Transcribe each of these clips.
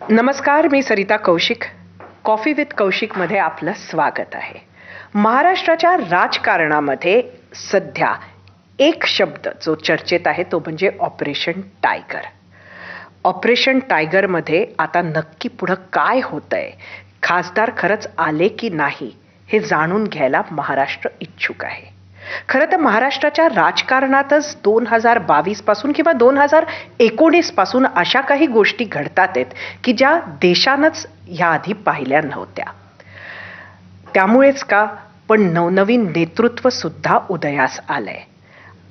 नमस्कार, मी Sarita Kaushik. Coffee with कौशिकमध्ये आपलं स्वागत आहे. महाराष्ट्राच्या राजकारणामध्ये सध्या एक शब्द जो चर्चेत आहे तो म्हणजे ऑपरेशन टायगर. ऑपरेशन टायगरमध्ये आता नक्की पुढं काय होतंय, खासदार खरंच आले की नाही हे जाणून घ्यायला महाराष्ट्र इच्छुक आहे. खरं तर महाराष्ट्राच्या राजकारणातच 2022 पासून किंवा 2019 पासून अशा काही गोष्टी घडतात आहेत की ज्या देशानंच ह्याआधी पाहिल्या नव्हत्या. त्यामुळेच का, पण नवनवीन नेतृत्व सुद्धा उदयास आलंय.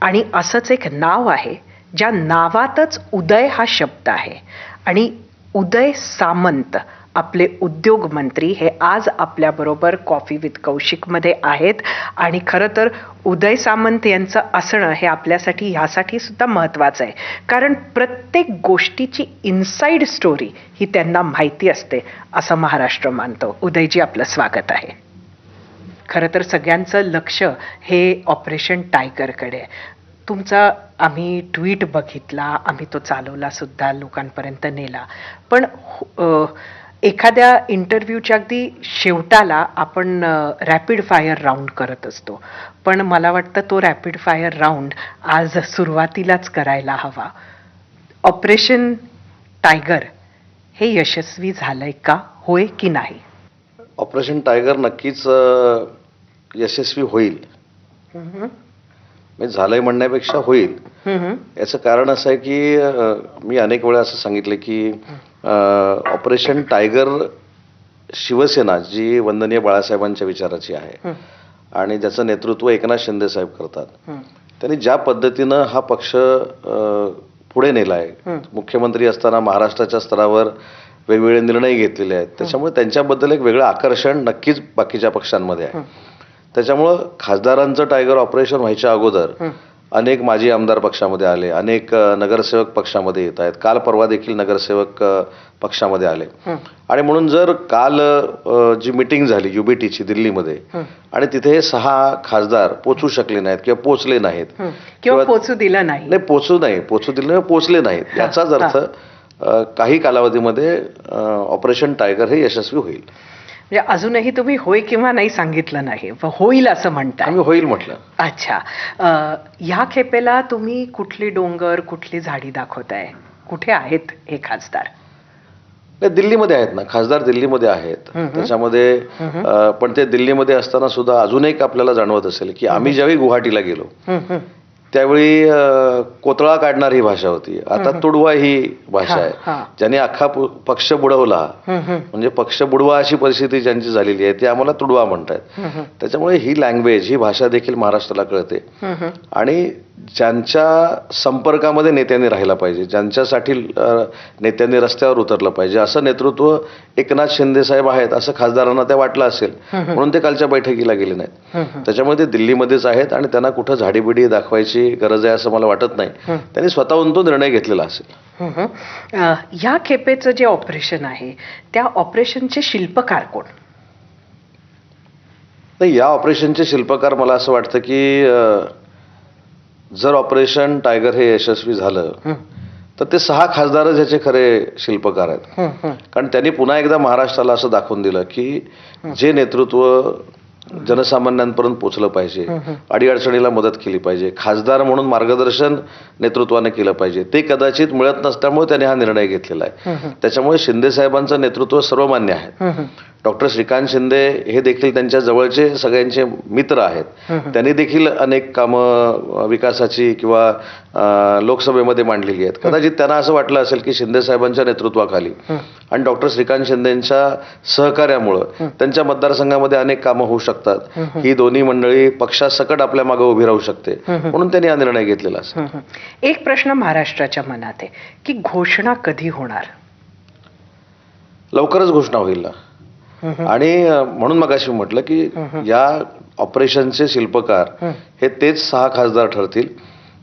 आणि असंच एक नाव आहे ज्या नावातच उदय हा शब्द आहे. आणि उदय सामंत आपले उद्योग मंत्री हे आज आपल्याबरोबर कॉफी विथ कौशिकमध्ये आहेत. आणि खरं तर उदय सामंत यांचं असणं हे आपल्यासाठी ह्यासाठी सुद्धा महत्त्वाचं आहे, कारण प्रत्येक गोष्टीची इनसाईड स्टोरी ही त्यांना माहिती असते असं महाराष्ट्र मानतो. उदयजी, आपलं स्वागत आहे. खरं तर सगळ्यांचं लक्ष हे ऑपरेशन टायगरकडे. तुमचा आम्ही ट्विट बघितला, आम्ही तो चालवला सुद्धा, लोकांपर्यंत नेला. पण एखाद्या इंटरव्ह्यूच्या अगदी शेवटाला आपण रॅपिड फायर राऊंड करत असतो, पण मला वाटतं तो रॅपिड फायर राऊंड आज सुरुवातीलाच करायला हवा. ऑपरेशन टायगर हे यशस्वी झालंय का, होय की नाही? ऑपरेशन टायगर नक्कीच यशस्वी होईल. म्हणजे झालंय म्हणण्यापेक्षा होईल. याचं कारण असं आहे की मी अनेक वेळा असं सांगितलं की ऑपरेशन टायगर शिवसेना जी वंदनीय बाळासाहेबांच्या विचाराची आहे आणि ज्याचं नेतृत्व एकनाथ शिंदे साहेब करतात, त्यांनी ज्या पद्धतीनं हा पक्ष पुढे नेला आहे, मुख्यमंत्री असताना महाराष्ट्राच्या स्तरावर वेगवेगळे निर्णय घेतलेले आहेत, त्याच्यामुळे त्यांच्याबद्दल एक वेगळं आकर्षण नक्कीच बाकीच्या पक्षांमध्ये आहे. त्याच्यामुळं खासदारांचं टायगर ऑपरेशन व्हायच्या अगोदर अनेक माजी आमदार पक्षामध्ये आले, अनेक नगरसेवक पक्षामध्ये येत आहेत, काल परवा देखील नगरसेवक पक्षामध्ये आले. आणि म्हणून जर काल जी मिटिंग झाली युबीटीची दिल्लीमध्ये आणि तिथे हे 6 खासदार पोचू शकले नाहीत किंवा पोचले नाहीत किंवा पोचू दिलं नाही, पोचले नाहीत, याचाच अर्थ काही कालावधीमध्ये ऑपरेशन टायगर हे यशस्वी होईल. म्हणजे अजूनही तुम्ही होय किंवा नाही सांगितलं नाही, होईल असं म्हणता? आम्ही होईल म्हटलं. अच्छा. ह्या खेपेला तुम्ही कुठली डोंगर, कुठली झाडी दाखवताय? कुठे आहेत हे खासदार? दिल्लीमध्ये आहेत ना, खासदार दिल्लीमध्ये आहेत. त्याच्यामध्ये पण ते दिल्लीमध्ये असताना सुद्धा अजून एक आपल्याला जाणवत असेल की आम्ही ज्यावेळी गुवाहाटीला गेलो त्यावेळी कोतळा काढणारी ही भाषा होती, आता तुडवा ही भाषा आहे. ज्यांनी अख्खा पक्ष बुडवला, म्हणजे पक्ष बुडवा अशी परिस्थिती ज्यांची झालेली आहे ती आम्हाला तुडवा म्हणतात. त्याच्यामुळे ही लँग्वेज, ही भाषा देखील महाराष्ट्राला कळते. आणि ज्यांच्या संपर्कामध्ये नेत्यांनी राहिला पाहिजे, ज्यांच्यासाठी नेत्यांनी रस्त्यावर उतरलं पाहिजे, असं नेतृत्व एकनाथ शिंदे साहेब आहेत असं खासदारांना ते वाटलं असेल, म्हणून ते कालच्या बैठकीला गेले नाहीत. त्याच्यामुळे ते दिल्लीमध्येच आहेत आणि त्यांना कुठं झाडीबिडी दाखवायची गरज आहे असं मला वाटत नाही. त्यांनी स्वतःहून तो निर्णय घेतलेला असेल. या खेपेचं जे ऑपरेशन आहे त्या ऑपरेशनचे शिल्पकार कोण? नाही, या ऑपरेशनचे शिल्पकार मला असं वाटतं की जर ऑपरेशन टायगर हे यशस्वी झालं तर ते 6 खासदारच ह्याचे खरे शिल्पकार आहेत. कारण त्यांनी पुन्हा एकदा महाराष्ट्राला असं दाखवून दिलं की जे नेतृत्व जनसामान्यांपर्यंत पोचलं पाहिजे, अडीअडचणीला मदत केली पाहिजे, खासदार म्हणून मार्गदर्शन नेतृत्वाने केलं पाहिजे, ते कदाचित मिळत नसल्यामुळे त्यांनी हा निर्णय घेतलेला आहे. त्याच्यामुळे शिंदे साहेबांचं नेतृत्व सर्वमान्य आहे. डॉक्टर श्रीकांत शिंदे हे देखील त्यांच्या जवळचे सगळ्यांचे मित्र आहेत. त्यांनी देखील अनेक कामं विकासाची किंवा लोकसभेमध्ये मांडलेली आहेत. कदाचित त्यांना असं वाटलं असेल की शिंदे साहेबांच्या नेतृत्वाखाली आणि डॉक्टर श्रीकांत शिंदेंच्या सहकार्यामुळं त्यांच्या मतदारसंघामध्ये अनेक कामं होऊ शकतात, ही दोन्ही मंडळी पक्षासकट आपल्या मागे उभी राहू शकते, म्हणून त्यांनी हा निर्णय घेतलेला असेल. एक प्रश्न महाराष्ट्राच्या मनात आहे की घोषणा कधी होणार? लवकरच घोषणा होईल ना. आणि म्हणून मगाशी म्हटलं की या ऑपरेशनचे शिल्पकार हे तेच 6 खासदार ठरतील.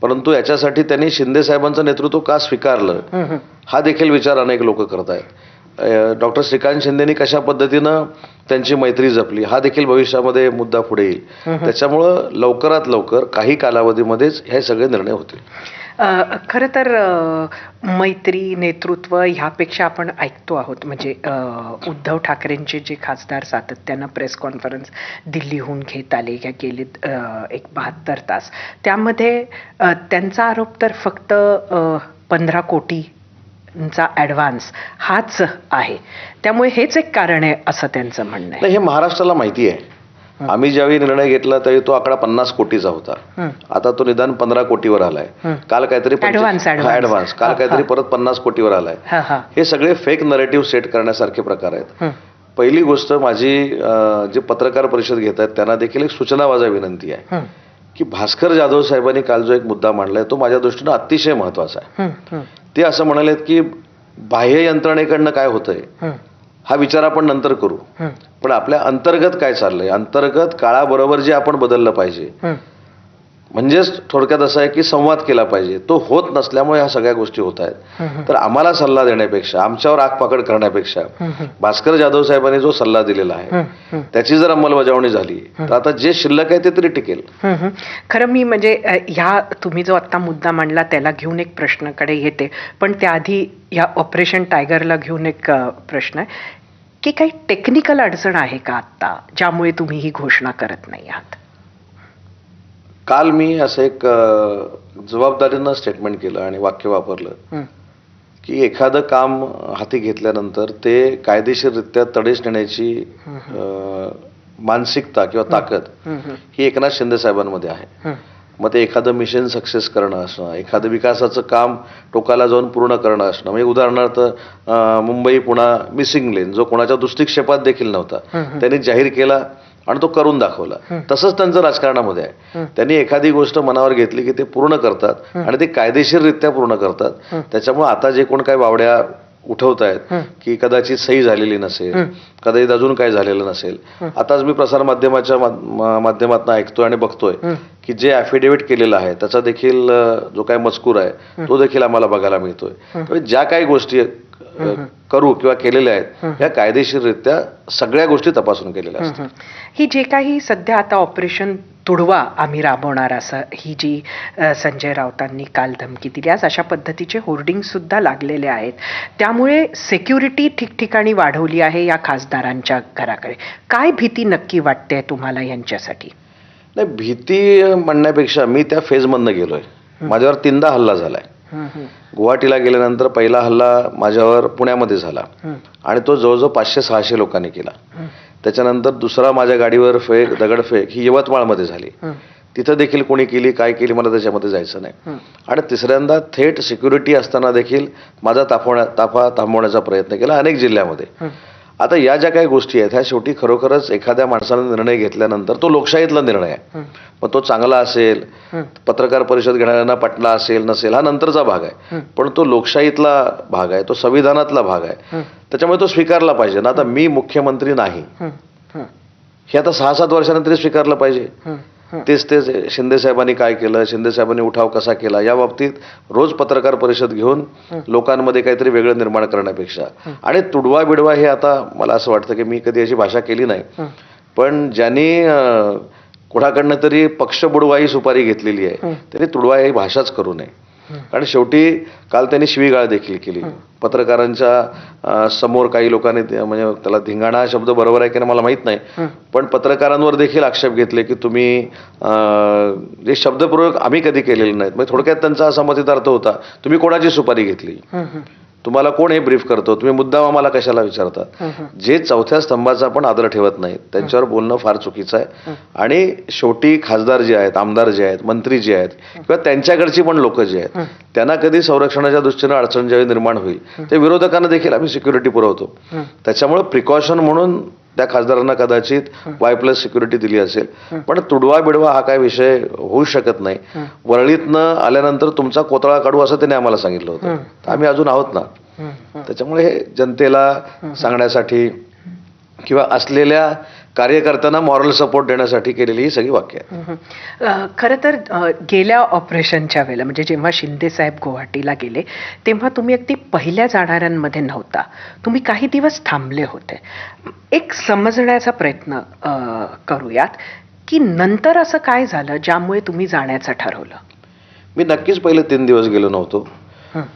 परंतु याच्यासाठी त्यांनी शिंदे साहेबांचं नेतृत्व का स्वीकारलं हा देखील विचार अनेक लोक करत आहेत. डॉक्टर श्रीकांत शिंदेनी कशा पद्धतीनं त्यांची मैत्री जपली हा देखील भविष्यामध्ये मुद्दा पुढे येईल. त्याच्यामुळं लवकरात लवकर काही कालावधीमध्येच हे सगळे निर्णय होतील. खरं तर मैत्री नेतृत्व ह्यापेक्षा आपण ऐकतो आहोत म्हणजे उद्धव ठाकरेंचे जे खासदार सातत्यानं प्रेस कॉन्फरन्स दिल्लीहून घेत आले या गेले एक 72 तास, त्यामध्ये त्यांचा आरोप तर फक्त 15 कोटींचा ॲडव्हान्स हाच आहे, त्यामुळे हेच एक कारण आहे असं त्यांचं म्हणणं आहे. नाही, हे महाराष्ट्राला माहिती आहे. आम्ही ज्यावेळी निर्णय घेतला त्यावेळी तो आकडा 50 कोटीचा होता. आता तो निदान 15 कोटीवर आलाय. काल काहीतरी ऍडव्हान्स काल काहीतरी परत 50 कोटीवर आलाय. हे सगळे फेक नरेटिव्ह सेट करण्यासारखे प्रकार आहेत. पहिली गोष्ट, माझी जे पत्रकार परिषद घेत आहेत त्यांना देखील एक सूचनावाजा विनंती आहे की भास्कर जाधव साहेबांनी काल जो एक मुद्दा मांडलाय तो माझ्या दृष्टीनं अतिशय महत्वाचा आहे. ते असं म्हणालेत की बाह्य यंत्रणेकडनं काय होतंय हा विचार आपण नंतर करू, पण आपल्या अंतर्गत काय चाललंय, अंतर्गत काळाबरोबर जे आपण बदललं पाहिजे, म्हणजेच थोडक्यात असं आहे की संवाद केला पाहिजे, तो होत नसल्यामुळे ह्या सगळ्या गोष्टी होत आहेत. तर आम्हाला सल्ला देण्यापेक्षा, आमच्यावर आगपाकड करण्यापेक्षा भास्कर जाधव साहेबांनी जो सल्ला दिलेला आहे त्याची जर अंमलबजावणी झाली तर आता जे शिल्लक आहे ते तरी टिकेल. खरं मी म्हणजे ह्या तुम्ही जो आता मुद्दा मांडला त्याला घेऊन एक प्रश्नाकडे येते, पण त्याआधी या ऑपरेशन टायगरला घेऊन एक प्रश्न आहे की काही टेक्निकल अडचण आहे का आता ज्यामुळे तुम्ही ही घोषणा करत नाही आहात? काल मी असं एक जबाबदारीनं स्टेटमेंट केलं आणि वाक्य वापरलं की एखादं काम हाती घेतल्यानंतर ते कायदेशीररित्या तडीस नेण्याची मानसिकता किंवा ताकद ही एकनाथ शिंदे साहेबांमध्ये आहे. मग ते एखादं मिशन सक्सेस करणं असणं, एखादं विकासाचं काम टोकाला जाऊन पूर्ण करणं असणं, म्हणजे उदाहरणार्थ मुंबई पुणा मिसिंग लेन जो कोणाच्या दृष्टिक्षेपात देखील नव्हता त्यांनी जाहीर केला आणि तो करून दाखवला. तसंच त्यांचं राजकारणामध्ये आहे. त्यांनी एखादी गोष्ट मनावर घेतली की ते पूर्ण करतात आणि ते कायदेशीररित्या पूर्ण करतात. त्याच्यामुळे आता जे कोण काय वावड्या उठवतायत की कदाचित सही झालेली नसेल, कदाचित अजून काय झालेलं नसेल. आताच मी प्रसार माध्यमाच्या माध्यमातून ऐकतोय आणि बघतोय की जे ॲफिडेव्हिट केलेलं आहे त्याचा देखील जो काही मजकूर आहे तो देखील आम्हाला बघायला मिळतोय. ज्या काही गोष्टी करू किंवा केलेल्या आहेत ह्या कायदेशीररित्या सगळ्या गोष्टी तपासून केलेल्या असतात. ही जे काही सध्या आता ऑपरेशन तुडवा आम्ही राबवणार असं ही जी संजय राऊतांनी काल धमकी दिली, आज अशा पद्धतीचे होर्डिंग सुद्धा लागलेले आहेत, त्यामुळे सिक्युरिटी ठिकठिकाणी वाढवली आहे या खासदारांच्या घराकडे. काय भीती नक्की वाटते तुम्हाला यांच्यासाठी? नाही, भीती म्हणण्यापेक्षा मी त्या फेजमधनं गेलोय. माझ्यावर 3दा हल्ला झालाय. गुवाहाटीला गेल्यानंतर पहिला हल्ला माझ्यावर पुण्यामध्ये झाला आणि तो जवळजवळ 500-600 लोकांनी केला. त्याच्यानंतर दुसरा माझ्या गाडीवर दगडफेक ही यवतमाळमध्ये झाली, तिथं देखील कोणी केली काय केली मला त्याच्यामध्ये जायचं नाही. आणि तिसऱ्यांदा थेट सिक्युरिटी असताना देखील माझा ताफा थांबवण्याचा प्रयत्न केला अनेक जिल्ह्यामध्ये. आता या ज्या काही गोष्टी आहेत ह्या शेवटी खरोखरच एखाद्या माणसाने निर्णय घेतल्यानंतर तो लोकशाहीतला निर्णय आहे. मग तो चांगला असेल, पत्रकार परिषद घेणाऱ्यांना पटला असेल नसेल हा नंतरचा भाग आहे, पण तो लोकशाहीतला भाग आहे, तो संविधानातला भाग आहे, त्याच्यामुळे तो स्वीकारला पाहिजे ना. आता मी मुख्यमंत्री नाही हे आता 6-7 वर्षानंतर स्वीकारलं पाहिजे. तेच शिंदे साहेबांनी काय केलं, शिंदे साहेबांनी उठाव कसा केला या बाबतीत रोज पत्रकार परिषद घेऊन लोकांमध्ये काहीतरी वेगळं निर्माण करण्यापेक्षा. आणि तुडवा बिडवा हे आता मला असं वाटतं की मी कधी याची भाषा केली नाही, पण ज्यांनी कुणाकडनं तरी पक्ष बुडवाही सुपारी घेतलेली आहे त्यांनी तुडवा ही भाषाच करू नये. कारण शेवटी काल त्यांनी शिवीगाळ देखील केली पत्रकारांच्या समोर. काही लोकांनी म्हणजे त्याला धिंगाणा हा शब्द बरोबर आहे की नाही मला माहित नाही, पण पत्रकारांवर देखील आक्षेप घेतले की तुम्ही जे शब्दप्रयोग आम्ही कधी केलेले नाहीत. म्हणजे थोडक्यात त्यांचा असा मतितार्थ होता तुम्ही कोणाची सुपारी घेतली, तुम्हाला कोण हे ब्रीफ करतो, तुम्ही मुद्दाम आम्हाला कशाला विचारतात. जे चौथ्या स्तंभाचा पण आदर ठेवत नाहीत त्यांच्यावर बोलणं फार चुकीचं आहे. आणि शेवटी खासदार जे आहेत, आमदार जे आहेत, मंत्री जे आहेत किंवा त्यांच्याकडची पण लोक जे आहेत त्यांना कधी संरक्षणाच्या दृष्टीनं अडचण ज्यावेळी निर्माण होईल ते विरोधकांना देखील आम्ही सिक्युरिटी पुरवतो. त्याच्यामुळे प्रिकॉशन म्हणून त्या खासदारांना कदाचित Y+ सिक्युरिटी दिली असेल, पण तुडवा बिडवा हा काय विषय होऊ शकत नाही. वरळीतनं आल्यानंतर तुमचा कोतळा काढू असं त्याने आम्हाला सांगितलं होतं. आम्ही अजून आहोत ना. त्याच्यामुळे हे जनतेला सांगण्यासाठी किंवा असलेल्या कार्यकर्त्यांना मॉरल सपोर्ट देण्यासाठी केलेली ही सगळी वाक्य आहे. खरं तर गेल्या ऑपरेशनच्या वेळेला म्हणजे जेव्हा शिंदे साहेब गुवाहाटीला गेले तेव्हा तुम्ही अगदी पहिल्या जाणाऱ्यांमध्ये नव्हता, तुम्ही काही दिवस थांबले होते. एक समजण्याचा प्रयत्न करूयात की नंतर असं काय झालं ज्यामुळे तुम्ही जाण्याचं ठरवलं? मी नक्कीच पहिले 3 दिवस गेलो नव्हतो.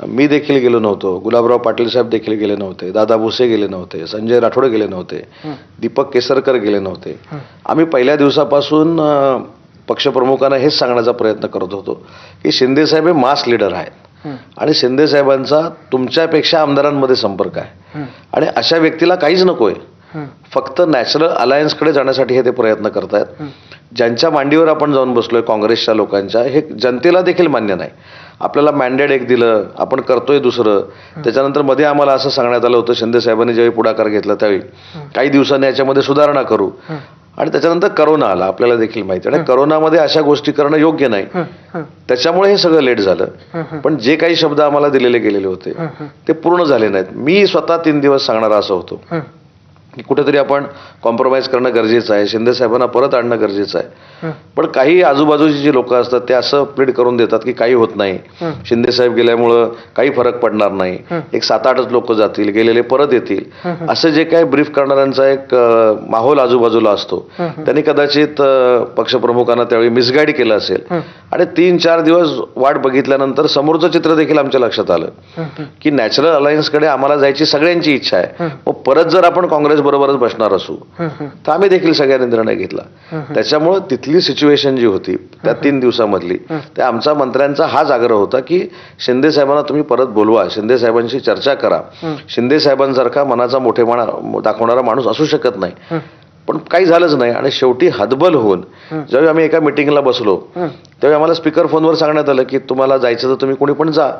मी देखील गेलो नव्हतो, गुलाबराव पाटील साहेब देखील गेले नव्हते, दादा भुसे गेले नव्हते, संजय राठोड गेले नव्हते, दीपक केसरकर गेले नव्हते. आम्ही पहिल्या दिवसापासून पक्षप्रमुखांना हेच सांगण्याचा प्रयत्न करत होतो की शिंदे साहेब हे मास लीडर आहेत आणि शिंदे साहेबांचा तुमच्यापेक्षा आमदारांमध्ये संपर्क आहे आणि अशा व्यक्तीला काहीच नकोय, फक्त नॅचरल अलायन्सकडे जाण्यासाठी हे ते प्रयत्न करतायत. ज्यांच्या मांडीवर आपण जाऊन बसलोय काँग्रेसच्या लोकांच्या, हे जनतेला देखील मान्य नाही. आपल्याला मॅन्डेट एक दिलं, आपण करतोय दुसरं. त्याच्यानंतर मध्ये आम्हाला असं सांगण्यात आलं होतं शिंदे साहेबांनी ज्यावेळी पुढाकार घेतला त्यावेळी काही दिवसांनी याच्यामध्ये सुधारणा करू, आणि त्याच्यानंतर करोना आला, आपल्याला देखील माहिती. आणि करोनामध्ये अशा गोष्टी करणं योग्य नाही, त्याच्यामुळे हे सगळं लेट झालं. पण जे काही शब्द आम्हाला दिलेले गेलेले होते ते पूर्ण झाले नाहीत. मी स्वतः 3 दिवस सांगणारा असं होतो की कुठेतरी आपण कॉम्प्रोमाइज करणं गरजेचं आहे, शिंदे साहेबांना परत आणणं गरजेचं आहे. पण काही आजूबाजूची जी लोक असतात ते असं प्लीड करून देतात की काही होत नाही, शिंदे साहेब गेल्यामुळं काही फरक पडणार नाही, एक 7-8च लोक जातील, गेलेले परत येतील, असं जे काही ब्रीफ करणाऱ्यांचा एक माहोल आजूबाजूला असतो. त्यांनी कदाचित पक्षप्रमुखांना त्यावेळी मिसगाईड केलं असेल आणि 3-4 दिवस वाट बघितल्यानंतर समोरचं चित्र देखील आमच्या लक्षात आलं की नॅचरल अलायन्सकडे आम्हाला जायची सगळ्यांची इच्छा आहे. मग परत जर आपण काँग्रेस बरोबरच बसणार असू तर आम्ही देखील सगळ्यांनी निर्णय घेतला. त्याच्यामुळे तिथली सिच्युएशन जी होती त्या 3 दिवसामधली, त्या आमचा मंत्र्यांचा हाच आग्रह होता की शिंदे साहेबांना तुम्ही परत बोलवा, शिंदे साहेबांशी चर्चा करा. शिंदे साहेबांसारखा मनाचा मोठेपणा दाखवणारा माणूस असू शकत नाही. पण काही झालंच नाही आणि शेवटी हतबल होऊन ज्यावेळी आम्ही एका मिटिंगला बसलो त्यावेळी आम्हाला स्पीकर फोनवर सांगण्यात आलं की तुम्हाला जायचं तर तुम्ही कोणी पण जा,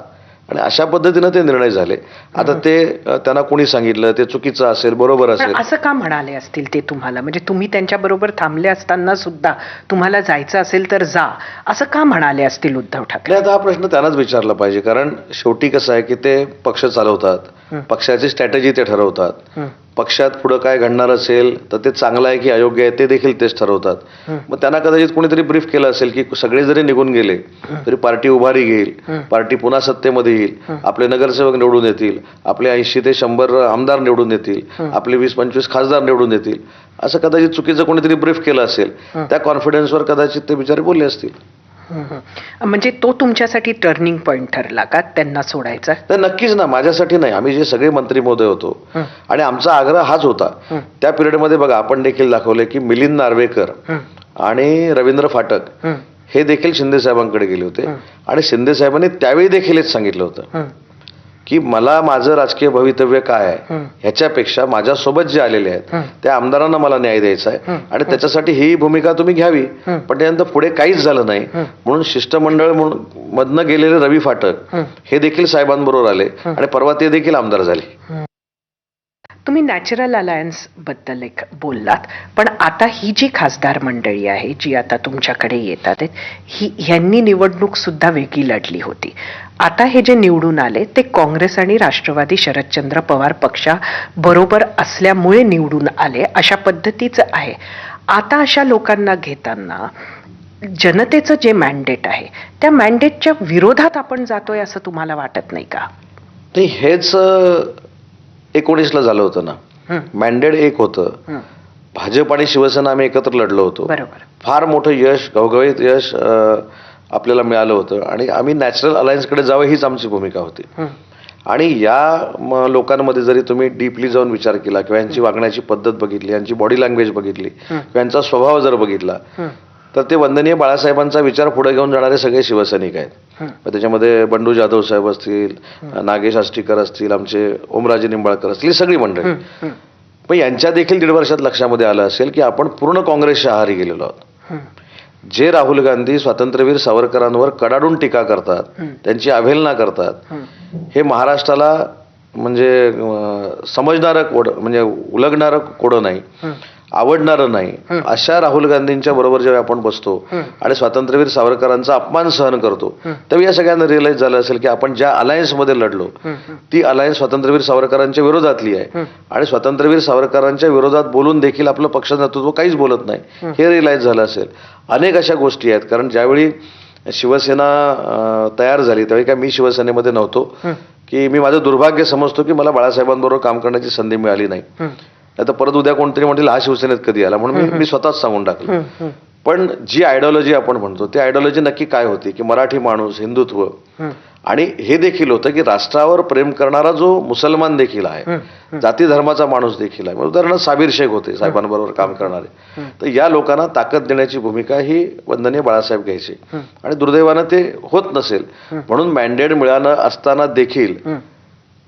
आणि अशा पद्धतीनं ते निर्णय झाले. आता ते त्यांना कोणी सांगितलं ते चुकीचं असेल, बरोबर असेल, असं का म्हणाले असतील ते तुम्हाला? म्हणजे तुम्ही त्यांच्या बरोबर थांबले असताना सुद्धा तुम्हाला जायचं असेल तर जा, असं का म्हणाले असतील उद्धव ठाकरे? आता हा प्रश्न त्यांनाच विचारला पाहिजे. कारण शेवटी कसं आहे की ते पक्ष चालवतात, पक्षाची स्ट्रॅटेजी ते ठरवतात, पक्षात पुढे काय घडणार असेल तर ते चांगलं आहे की अयोग्य आहे ते देखील तेच ठरवतात. मग त्यांना कदाचित कोणीतरी ब्रीफ केलं असेल की सगळे जरी निघून गेले तरी पार्टी उभारी घेईल, पार्टी पुन्हा सत्तेमध्ये येईल, आपले नगरसेवक निवडून येतील, आपले 80 ते 100 आमदार निवडून येतील, आपले 20-25 खासदार निवडून येतील, असं कदाचित चुकीचं कोणीतरी ब्रीफ केलं असेल. त्या कॉन्फिडन्सवर कदाचित ते बिचारे बोलले असतील. म्हणजे तो तुमच्यासाठी टर्निंग पॉइंट ठरला का त्यांना सोडायचा? तर नक्कीच ना, माझ्यासाठी नाही. आम्ही जे सगळे मंत्री महोदय होतो आणि आमचा आग्रह हाच होता. त्या पिरियडमध्ये बघा आपण देखील दाखवले की मिलिंद नार्वेकर आणि रवींद्र फाटक हे देखील शिंदे साहेबांकडे गेले होते आणि शिंदे साहेबांनी त्यावेळी देखील हेच सांगितलं होतं की मला माझं राजकीय भवितव्य काय आहे ह्याच्यापेक्षा माझ्यासोबत जे आलेले आहेत त्या आमदारांना मला न्याय द्यायचा आहे आणि त्याच्यासाठी ही भूमिका तुम्ही घ्यावी. पण त्यानंतर पुढे काहीच झालं नाही, म्हणून शिष्टमंडळ मधनं गेलेले रवी फाटक हे देखील साहेबांबरोबर आले आणि परवा ते देखील आमदार झाले. तुम्ही नॅचरल अलायन्स बद्दल एक बोललात, पण आता ही जी खासदार मंडळी आहे जी आता तुमच्याकडे येतात ह्यांनी निवडणूक सुद्धा वेगळी लढली होती. आता हे जे निवडून आले ते काँग्रेस आणि राष्ट्रवादी शरदचंद्र पवार पक्षाबरोबर असल्यामुळे निवडून आले अशा पद्धतीचं आहे. आता अशा लोकांना घेताना जनतेचं जे मॅन्डेट आहे त्या मॅन्डेटच्या विरोधात आपण जातोय असं तुम्हाला वाटत नाही का? नाही, हेच 19ला झालं होतं ना. मॅन्डेट एक होतं, भाजप आणि शिवसेना आम्ही एकत्र लढलो होतो. बरोबर. फार मोठं यश, घवघवीत यश आपल्याला मिळालं होतं आणि आम्ही नॅचरल अलायन्सकडे जावं हीच आमची भूमिका होती. आणि या लोकांमध्ये जरी तुम्ही डीपली जाऊन विचार केला किंवा यांची वागण्याची पद्धत बघितली, यांची बॉडी लँग्वेज बघितली किंवा यांचा स्वभाव जर बघितला तर ते वंदनीय बाळासाहेबांचा विचार पुढे घेऊन जाणारे सगळे शिवसैनिक आहेत. त्याच्यामध्ये बंडू जाधव साहेब असतील, नागेश आष्टीकर असतील, आमचे ओमराजे निंबाळकर असतील, सगळी मंडळी. पण यांच्या देखील 1.5 वर्षात लक्षामध्ये आलं असेल की आपण पूर्ण काँग्रेसच्या आहारी गेलेलो आहोत. जे राहुल गांधी स्वातंत्र्यवीर सावरकरांवर कडाडून टीका करतात, त्यांची अवहेलना करतात, हे महाराष्ट्राला म्हणजे समजणारं कोड म्हणजे उलगणारं कोडं नाही, आवडणारं नाही, अशा राहुल गांधींच्या बरोबर जेव्हा आपण बसतो आणि स्वातंत्र्यवीर सावरकरांचा अपमान सहन करतो तेव्हा या सगळ्यांना रिअलाइज झालं असेल की आपण ज्या अलायन्स मध्ये लढलो ती अलायन्स स्वातंत्र्यवीर सावरकरांच्या विरोधातली आहे आणि स्वातंत्र्यवीर सावरकरांच्या विरोधात बोलून देखील आपलं पक्ष नेतृत्व काहीच बोलत नाही, हे रिअलाइज झालं असेल. अनेक अशा गोष्टी आहेत. कारण ज्यावेळी शिवसेना तयार झाली त्यावेळी काय मी शिवसेनेमध्ये नव्हतो, की मी माझं दुर्भाग्य समजतो की मला बाळासाहेबांबरोबर काम करण्याची संधी मिळाली नाही. आता परत उद्या कोणतरी म्हणतील हा शिवसेनेत कधी आला, म्हणून मी स्वतःच सांगून टाकलं. पण जी आयडिओलॉजी आपण म्हणतो ती आयडिओलॉजी नक्की काय होती की मराठी माणूस, हिंदुत्व, आणि हे देखील होतं की राष्ट्रावर प्रेम करणारा जो मुसलमान देखील आहे, जाती धर्माचा माणूस देखील आहे. उदाहरणार्थ साबीर शेख होते साहेबांबरोबर काम करणारे. तर या लोकांना ताकद देण्याची भूमिका ही वंदनीय बाळासाहेब घ्यायचे आणि दुर्दैवानं ते होत नसेल म्हणून मॅन्डेट मिळालं असताना देखील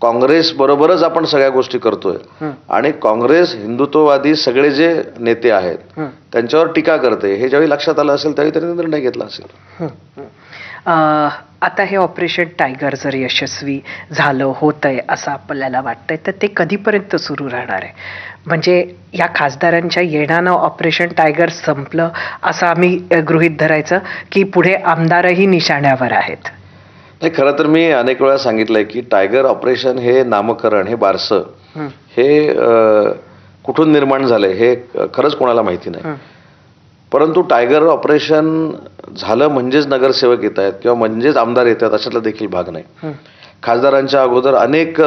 काँग्रेस बरोबरच आपण सगळ्या गोष्टी करतोय आणि काँग्रेस हिंदुत्ववादी सगळे जे नेते आहेत त्यांच्यावर टीका करते हे ज्यावेळी लक्षात आलं असेल त्यावेळी त्यांनी निर्णय घेतला असेल. आता हे ऑपरेशन टायगर जर यशस्वी झालं होतंय असं आपल्याला वाटतंय तर ते कधीपर्यंत सुरू राहणार आहे? म्हणजे या खासदारांच्या येण्यानं ऑपरेशन टायगर संपलं असं आम्ही गृहीत धरायचं की पुढे आमदारही निशाण्यावर आहेत? नाही, खरं तर मी अनेक वेळा सांगितलंय की टायगर ऑपरेशन हे नामकरण, हे बारसं, हे कुठून निर्माण झालंय हे खरंच कोणाला माहिती नाही. परंतु टायगर ऑपरेशन झालं म्हणजेच नगरसेवक येत आहेत किंवा म्हणजेच आमदार येत आहेत अशातला देखील भाग नाही. खासदारांच्या अगोदर अनेक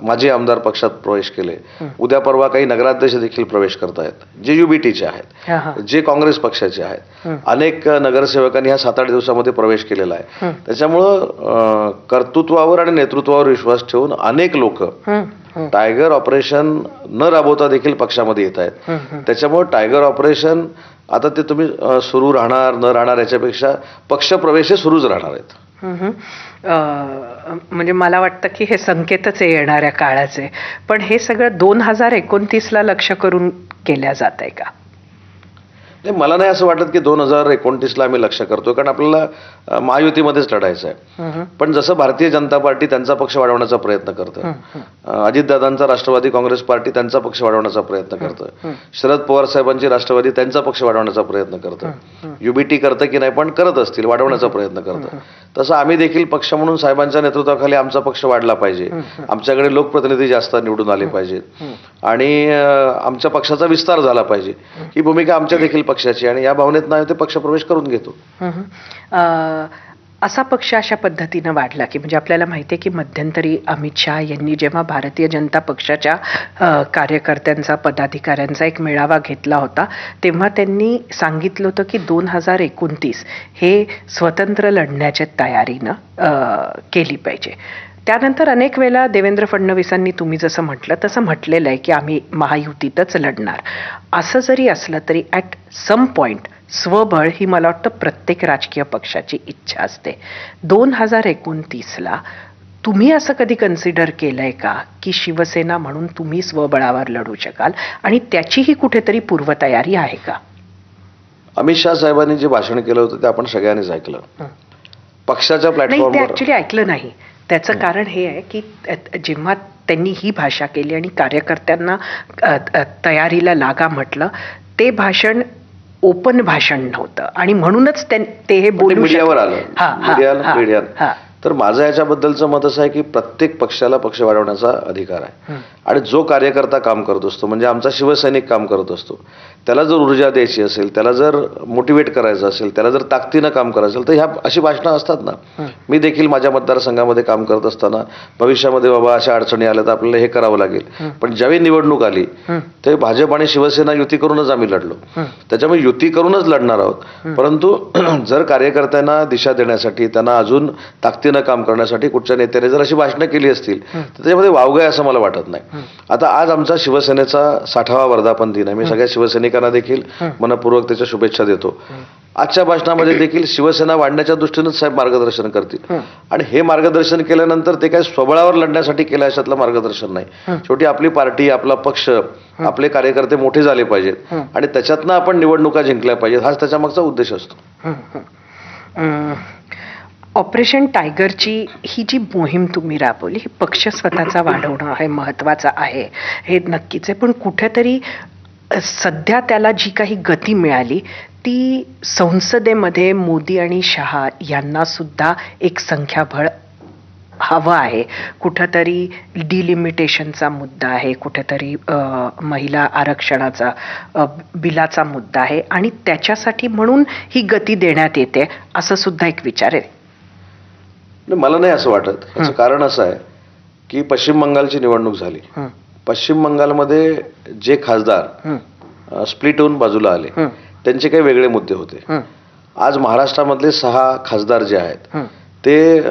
माजी आमदार पक्षात प्रवेश केले. उद्या परवा काही नगराध्यक्ष देखील प्रवेश करतायत जे युबीटीचे आहेत, जे काँग्रेस पक्षाचे आहेत. अनेक नगरसेवकांनी ह्या 7-8 दिवसामध्ये प्रवेश केलेला आहे. त्याच्यामुळं कर्तृत्वावर आणि नेतृत्वावर विश्वास ठेवून अनेक लोक टायगर ऑपरेशन न राबवता देखील पक्षामध्ये येत आहेत. त्याच्यामुळे टायगर ऑपरेशन आता ते तुम्ही सुरू राहणार न राहणार याच्यापेक्षा पक्षप्रवेश हे सुरूच राहणार आहेत. म्हणजे मला वाटतं की हे संकेतच आहे येणाऱ्या काळाचे. पण हे सगळं 2029ला लक्ष करून केल्या जात आहे का? नाही, मला नाही असं वाटत की 2029ला आम्ही लक्ष करतोय, कारण आपल्याला महायुतीमध्येच लढायचं आहे. पण जसं भारतीय जनता पार्टी त्यांचा पक्ष वाढवण्याचा प्रयत्न करतं, अजितदादांचा राष्ट्रवादी काँग्रेस पार्टी त्यांचा पक्ष वाढवण्याचा प्रयत्न करतं, शरद पवार साहेबांची राष्ट्रवादी त्यांचा पक्ष वाढवण्याचा प्रयत्न करतं, युबीटी करतं की नाही पण करत असतील, वाढवण्याचा प्रयत्न करतं. तसं आम्ही देखील पक्ष म्हणून साहेबांच्या नेतृत्वाखाली आमचा पक्ष वाढला पाहिजे, आमच्याकडे लोकप्रतिनिधी जास्त निवडून आले पाहिजेत आणि आमच्या पक्षाचा विस्तार झाला पाहिजे, ही भूमिका आमच्या देखील पक्षाची आणि या भावनेत नाही ते पक्षप्रवेश करून घेतो. असा पक्ष अशा पद्धतीनं वाढला की म्हणजे आपल्याला माहिती आहे की मध्यंतरी अमित शहा यांनी जेव्हा भारतीय जनता पक्षाच्या कार्यकर्त्यांचा, पदाधिकाऱ्यांचा एक मेळावा घेतला होता तेव्हा त्यांनी सांगितलं होतं की 2029 हे स्वतंत्र लढण्याच्या तयारीनं केली पाहिजे. त्यानंतर अनेक वेळा देवेंद्र फडणवीसांनी तुम्ही जसं म्हटलं तसं म्हटलेलं आहे की आम्ही महायुतीतच लढणार. असं जरी असलं तरी ॲट सम पॉइंट स्वबळ ही मला वाटतं प्रत्येक राजकीय पक्षाची इच्छा असते. 2029ला तुम्ही असं कधी कन्सिडर केलंय का की शिवसेना म्हणून तुम्ही स्वबळावर लढू शकाल आणि त्याचीही कुठेतरी पूर्वतयारी आहे का? अमित शहा साहेबांनी जे भाषण केलं होतं ते आपण सगळ्यांनीच ऐकलं. पक्षाच्या प्लॅटफॉर्मवर नाही, ते ऍक्च्युली ऐकलं नाही. त्याचं कारण हे आहे की जेव्हा त्यांनी ही भाषा केली आणि कार्यकर्त्यांना तयारीला लागा म्हटलं, ते भाषण ओपन भाषण नव्हतं आणि म्हणूनच ते हे बोलू मीडियावर आलं. मीडिया तर माझं याच्याबद्दलचं मत असं आहे की प्रत्येक पक्षाला पक्ष वाढवण्याचा अधिकार आहे आणि जो कार्यकर्ता काम करत असतो म्हणजे आमचा शिवसैनिक काम करत असतो त्याला जर ऊर्जा द्यायची असेल, त्याला जर मोटिवेट करायचं असेल, त्याला जर ताकदीनं काम करायचं असेल तर ह्या अशी भाषणं असतात ना. मी देखील माझ्या मतदारसंघामध्ये काम करत असताना भविष्यामध्ये बाबा अशा अडचणी आल्या तर आपल्याला हे करावं लागेल, पण ज्यावेळी निवडणूक आली ते भाजप आणि शिवसेना युती करूनच आम्ही लढलो. त्याच्यामुळे युती करूनच लढणार आहोत. परंतु जर कार्यकर्त्यांना दिशा देण्यासाठी, त्यांना अजून ताकदीनं काम करण्यासाठी कुठच्या नेत्याने जर अशी भाषणं केली असतील तर त्याच्यामध्ये वावगं आहे असं मला वाटत नाही. आता आज आमचा शिवसेनेचा 60वा वर्धापन दिन आहे. मी सगळ्या शिवसैनिकांना देखील मनपूर्वक त्याच्या शुभेच्छा देतो. आजच्या भाषणामध्ये देखील शिवसेना वाढण्याच्या दृष्टीनेच साहेब मार्गदर्शन करतील आणि हे मार्गदर्शन केल्यानंतर ते काय स्वबळावर लढण्यासाठी केलं अशातलं मार्गदर्शन नाही. शेवटी आपली पार्टी, आपला पक्ष, आपले कार्यकर्ते मोठे झाले पाहिजेत आणि त्याच्यातनं आपण निवडणुका जिंकल्या पाहिजेत, हाच त्याच्या मागचा उद्देश असतो. ऑपरेशन टायगरची ही जी मोहीम तुम्ही राबवली, ही पक्ष स्वतःचा वाढवणं हे महत्त्वाचं आहे, हे नक्कीच आहे. पण कुठेतरी सध्या त्याला जी काही गती मिळाली ती संसदेमध्ये मोदी आणि शहा यांना सुद्धा एक संख्याबळ हवं आहे. कुठंतरी डिलिमिटेशनचा मुद्दा आहे, कुठेतरी महिला आरक्षणाचा बिलाचा मुद्दा आहे आणि त्याच्यासाठी म्हणून ही गती देण्यात येते असं सुद्धा एक विचार आहे. मला नाही असं वाटत. याचं कारण असं आहे की पश्चिम बंगालची निवडणूक झाली. पश्चिम बंगालमध्ये जे खासदार स्प्लिट होऊन बाजूला आले त्यांचे काही वेगळे मुद्दे होते. आज महाराष्ट्रामधले 6 खासदार जे आहेत ते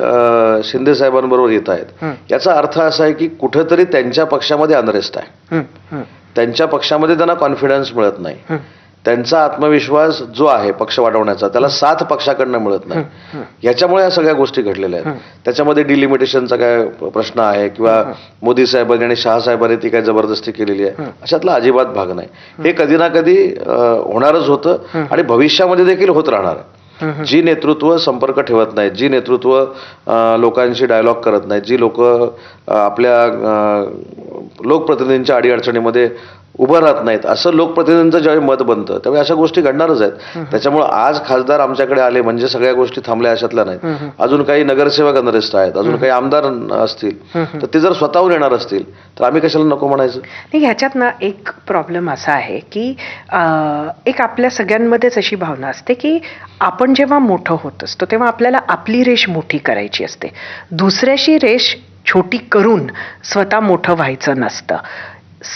शिंदे साहेबांबरोबर येत आहेत. याचा अर्थ असा आहे की कुठेतरी त्यांच्या पक्षामध्ये अनरेस्ट आहे. त्यांच्या पक्षामध्ये त्यांना कॉन्फिडन्स मिळत नाही. त्यांचा आत्मविश्वास जो आहे पक्ष वाढवण्याचा त्याला साथ पक्षाकडनं मिळत नाही. याच्यामुळे या सगळ्या गोष्टी घडलेल्या आहेत. त्याच्यामध्ये डिलिमिटेशनचा काय प्रश्न आहे किंवा मोदी साहेबांनी आणि शहा साहेबांनी ती काय जबरदस्ती केलेली आहे, अशातला अजिबात भाग नाही. हे कधी ना कधी होणारच होतं आणि भविष्यामध्ये देखील होत राहणार. जी नेतृत्व संपर्क ठेवत नाहीत, जी नेतृत्व लोकांशी डायलॉग करत नाहीत, जी लोक आपल्या लोकप्रतिनिधींच्या अडीअडचणीमध्ये उभं राहत नाहीत, असं लोकप्रतिनिधींचं ज्यावेळी मत बनतं त्यावेळी अशा गोष्टी घडणारच आहेत. त्याच्यामुळे आज खासदार आमच्याकडे आले म्हणजे सगळ्या गोष्टी थांबल्या अशातल्या नाहीत. अजून काही नगरसेवक अनरेस्ट आहेत, अजून काही आमदार असतील, तर ते जर स्वतःहून येणार असतील तर आम्ही कशाला नको म्हणायचं. नाही, ह्याच्यात ना एक प्रॉब्लेम असा आहे की एक आपल्या सगळ्यांमध्येच अशी भावना असते की आपण जेव्हा मोठं होत असतो तेव्हा आपल्याला आपली रेष मोठी करायची असते. दुसऱ्याची रेष छोटी करून स्वतः मोठं व्हायचं नसतं.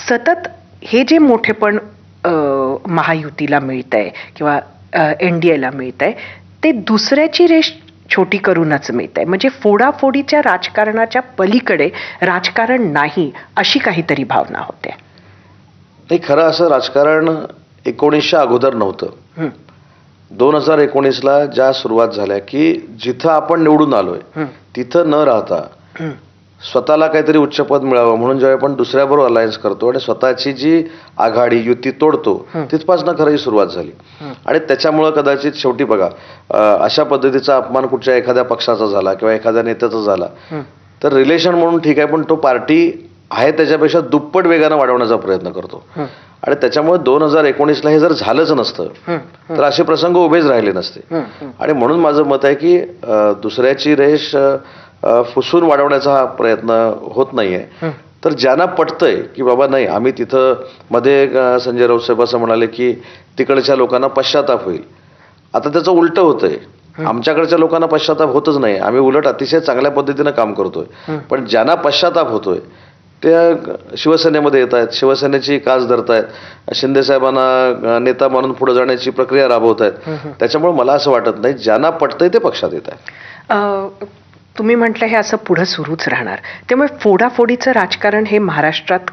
सतत हे जे मोठेपण महायुतीला मिळतंय किंवा NDAला मिळतंय ते दुसऱ्याची रेष छोटी करूनच मिळतंय. म्हणजे फोडाफोडीच्या राजकारणाच्या पलीकडे राजकारण नाही अशी काहीतरी भावना होते. नाही, खरं असं राजकारण 1900 अगोदर नव्हतं. 2019ला ज्या सुरुवात झाल्या की जिथं आपण निवडून आलोय तिथं न राहता स्वतःला काहीतरी उच्चपद मिळावं म्हणून जेव्हा आपण दुसऱ्याबरोबर अलायन्स करतो आणि स्वतःची जी आघाडी युती तोडतो तिथपासून खरं ही सुरुवात झाली. आणि त्याच्यामुळं कदाचित शेवटी बघा अशा पद्धतीचा अपमान कुठच्या एखाद्या पक्षाचा झाला किंवा एखाद्या नेत्याचा झाला तर रिलेशन म्हणून ठीक आहे, पण तो पार्टी आहे त्याच्यापेक्षा दुप्पट वेगानं वाढवण्याचा प्रयत्न करतो. आणि त्याच्यामुळे 2019ला हे जर झालंच नसतं तर असे प्रसंग उभेच राहिले नसते. आणि म्हणून माझं मत आहे की दुसऱ्याची रेष फुसून वाढवण्याचा हा प्रयत्न होत नाहीये. तर ज्यांना पटतंय की बाबा नाही आम्ही तिथं मध्ये संजय राऊत साहेब असं म्हणाले की तिकडच्या लोकांना पश्चाताप होईल. आता त्याचं उलटं होतंय. आमच्याकडच्या लोकांना पश्चाताप होतच नाही. आम्ही उलट अतिशय चांगल्या पद्धतीनं काम करतोय. पण ज्यांना पश्चाताप होतोय त्या शिवसेनेमध्ये येत आहेत, शिवसेनेची कास धरतायत, शिंदे साहेबांना नेता म्हणून पुढे जाण्याची प्रक्रिया राबवत आहेत. त्याच्यामुळे मला असं वाटत नाही ज्यांना पटतंय ते पक्षात येत आहे. तुम्ही म्हटलं हे असं पुढे सुरूच राहणार, त्यामुळे फोडाफोडीचं राजकारण हे महाराष्ट्रात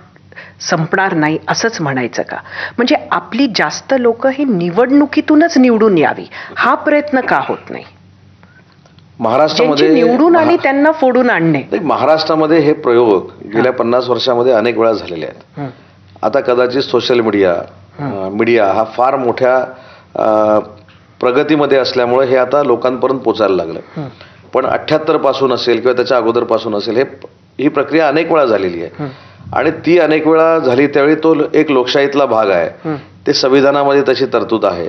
संपणार नाही असंच म्हणायचं का? म्हणजे आपली जास्त लोक ही निवडणुकीतूनच निवडून यावी हा प्रयत्न का होत नाही? महाराष्ट्रामध्ये निवडून आली त्यांना फोडून आणणे. महाराष्ट्रामध्ये हे प्रयोग गेल्या 50 वर्षामध्ये अनेक वेळा झालेले आहेत. आता कदाचित सोशल मीडिया हा फार मोठ्या प्रगतीमध्ये असल्यामुळे हे आता लोकांपर्यंत पोचायला लागलं. पण 78 पासून असेल किंवा त्याच्या अगोदर पासून असेल ही प्रक्रिया अनेक वेळा झालेली आहे. आणि ती अनेक वेळा झाली त्यावेळी तो एक लोकशाहीतला भाग आहे. ते संविधानामध्ये तशी तरतूद आहे.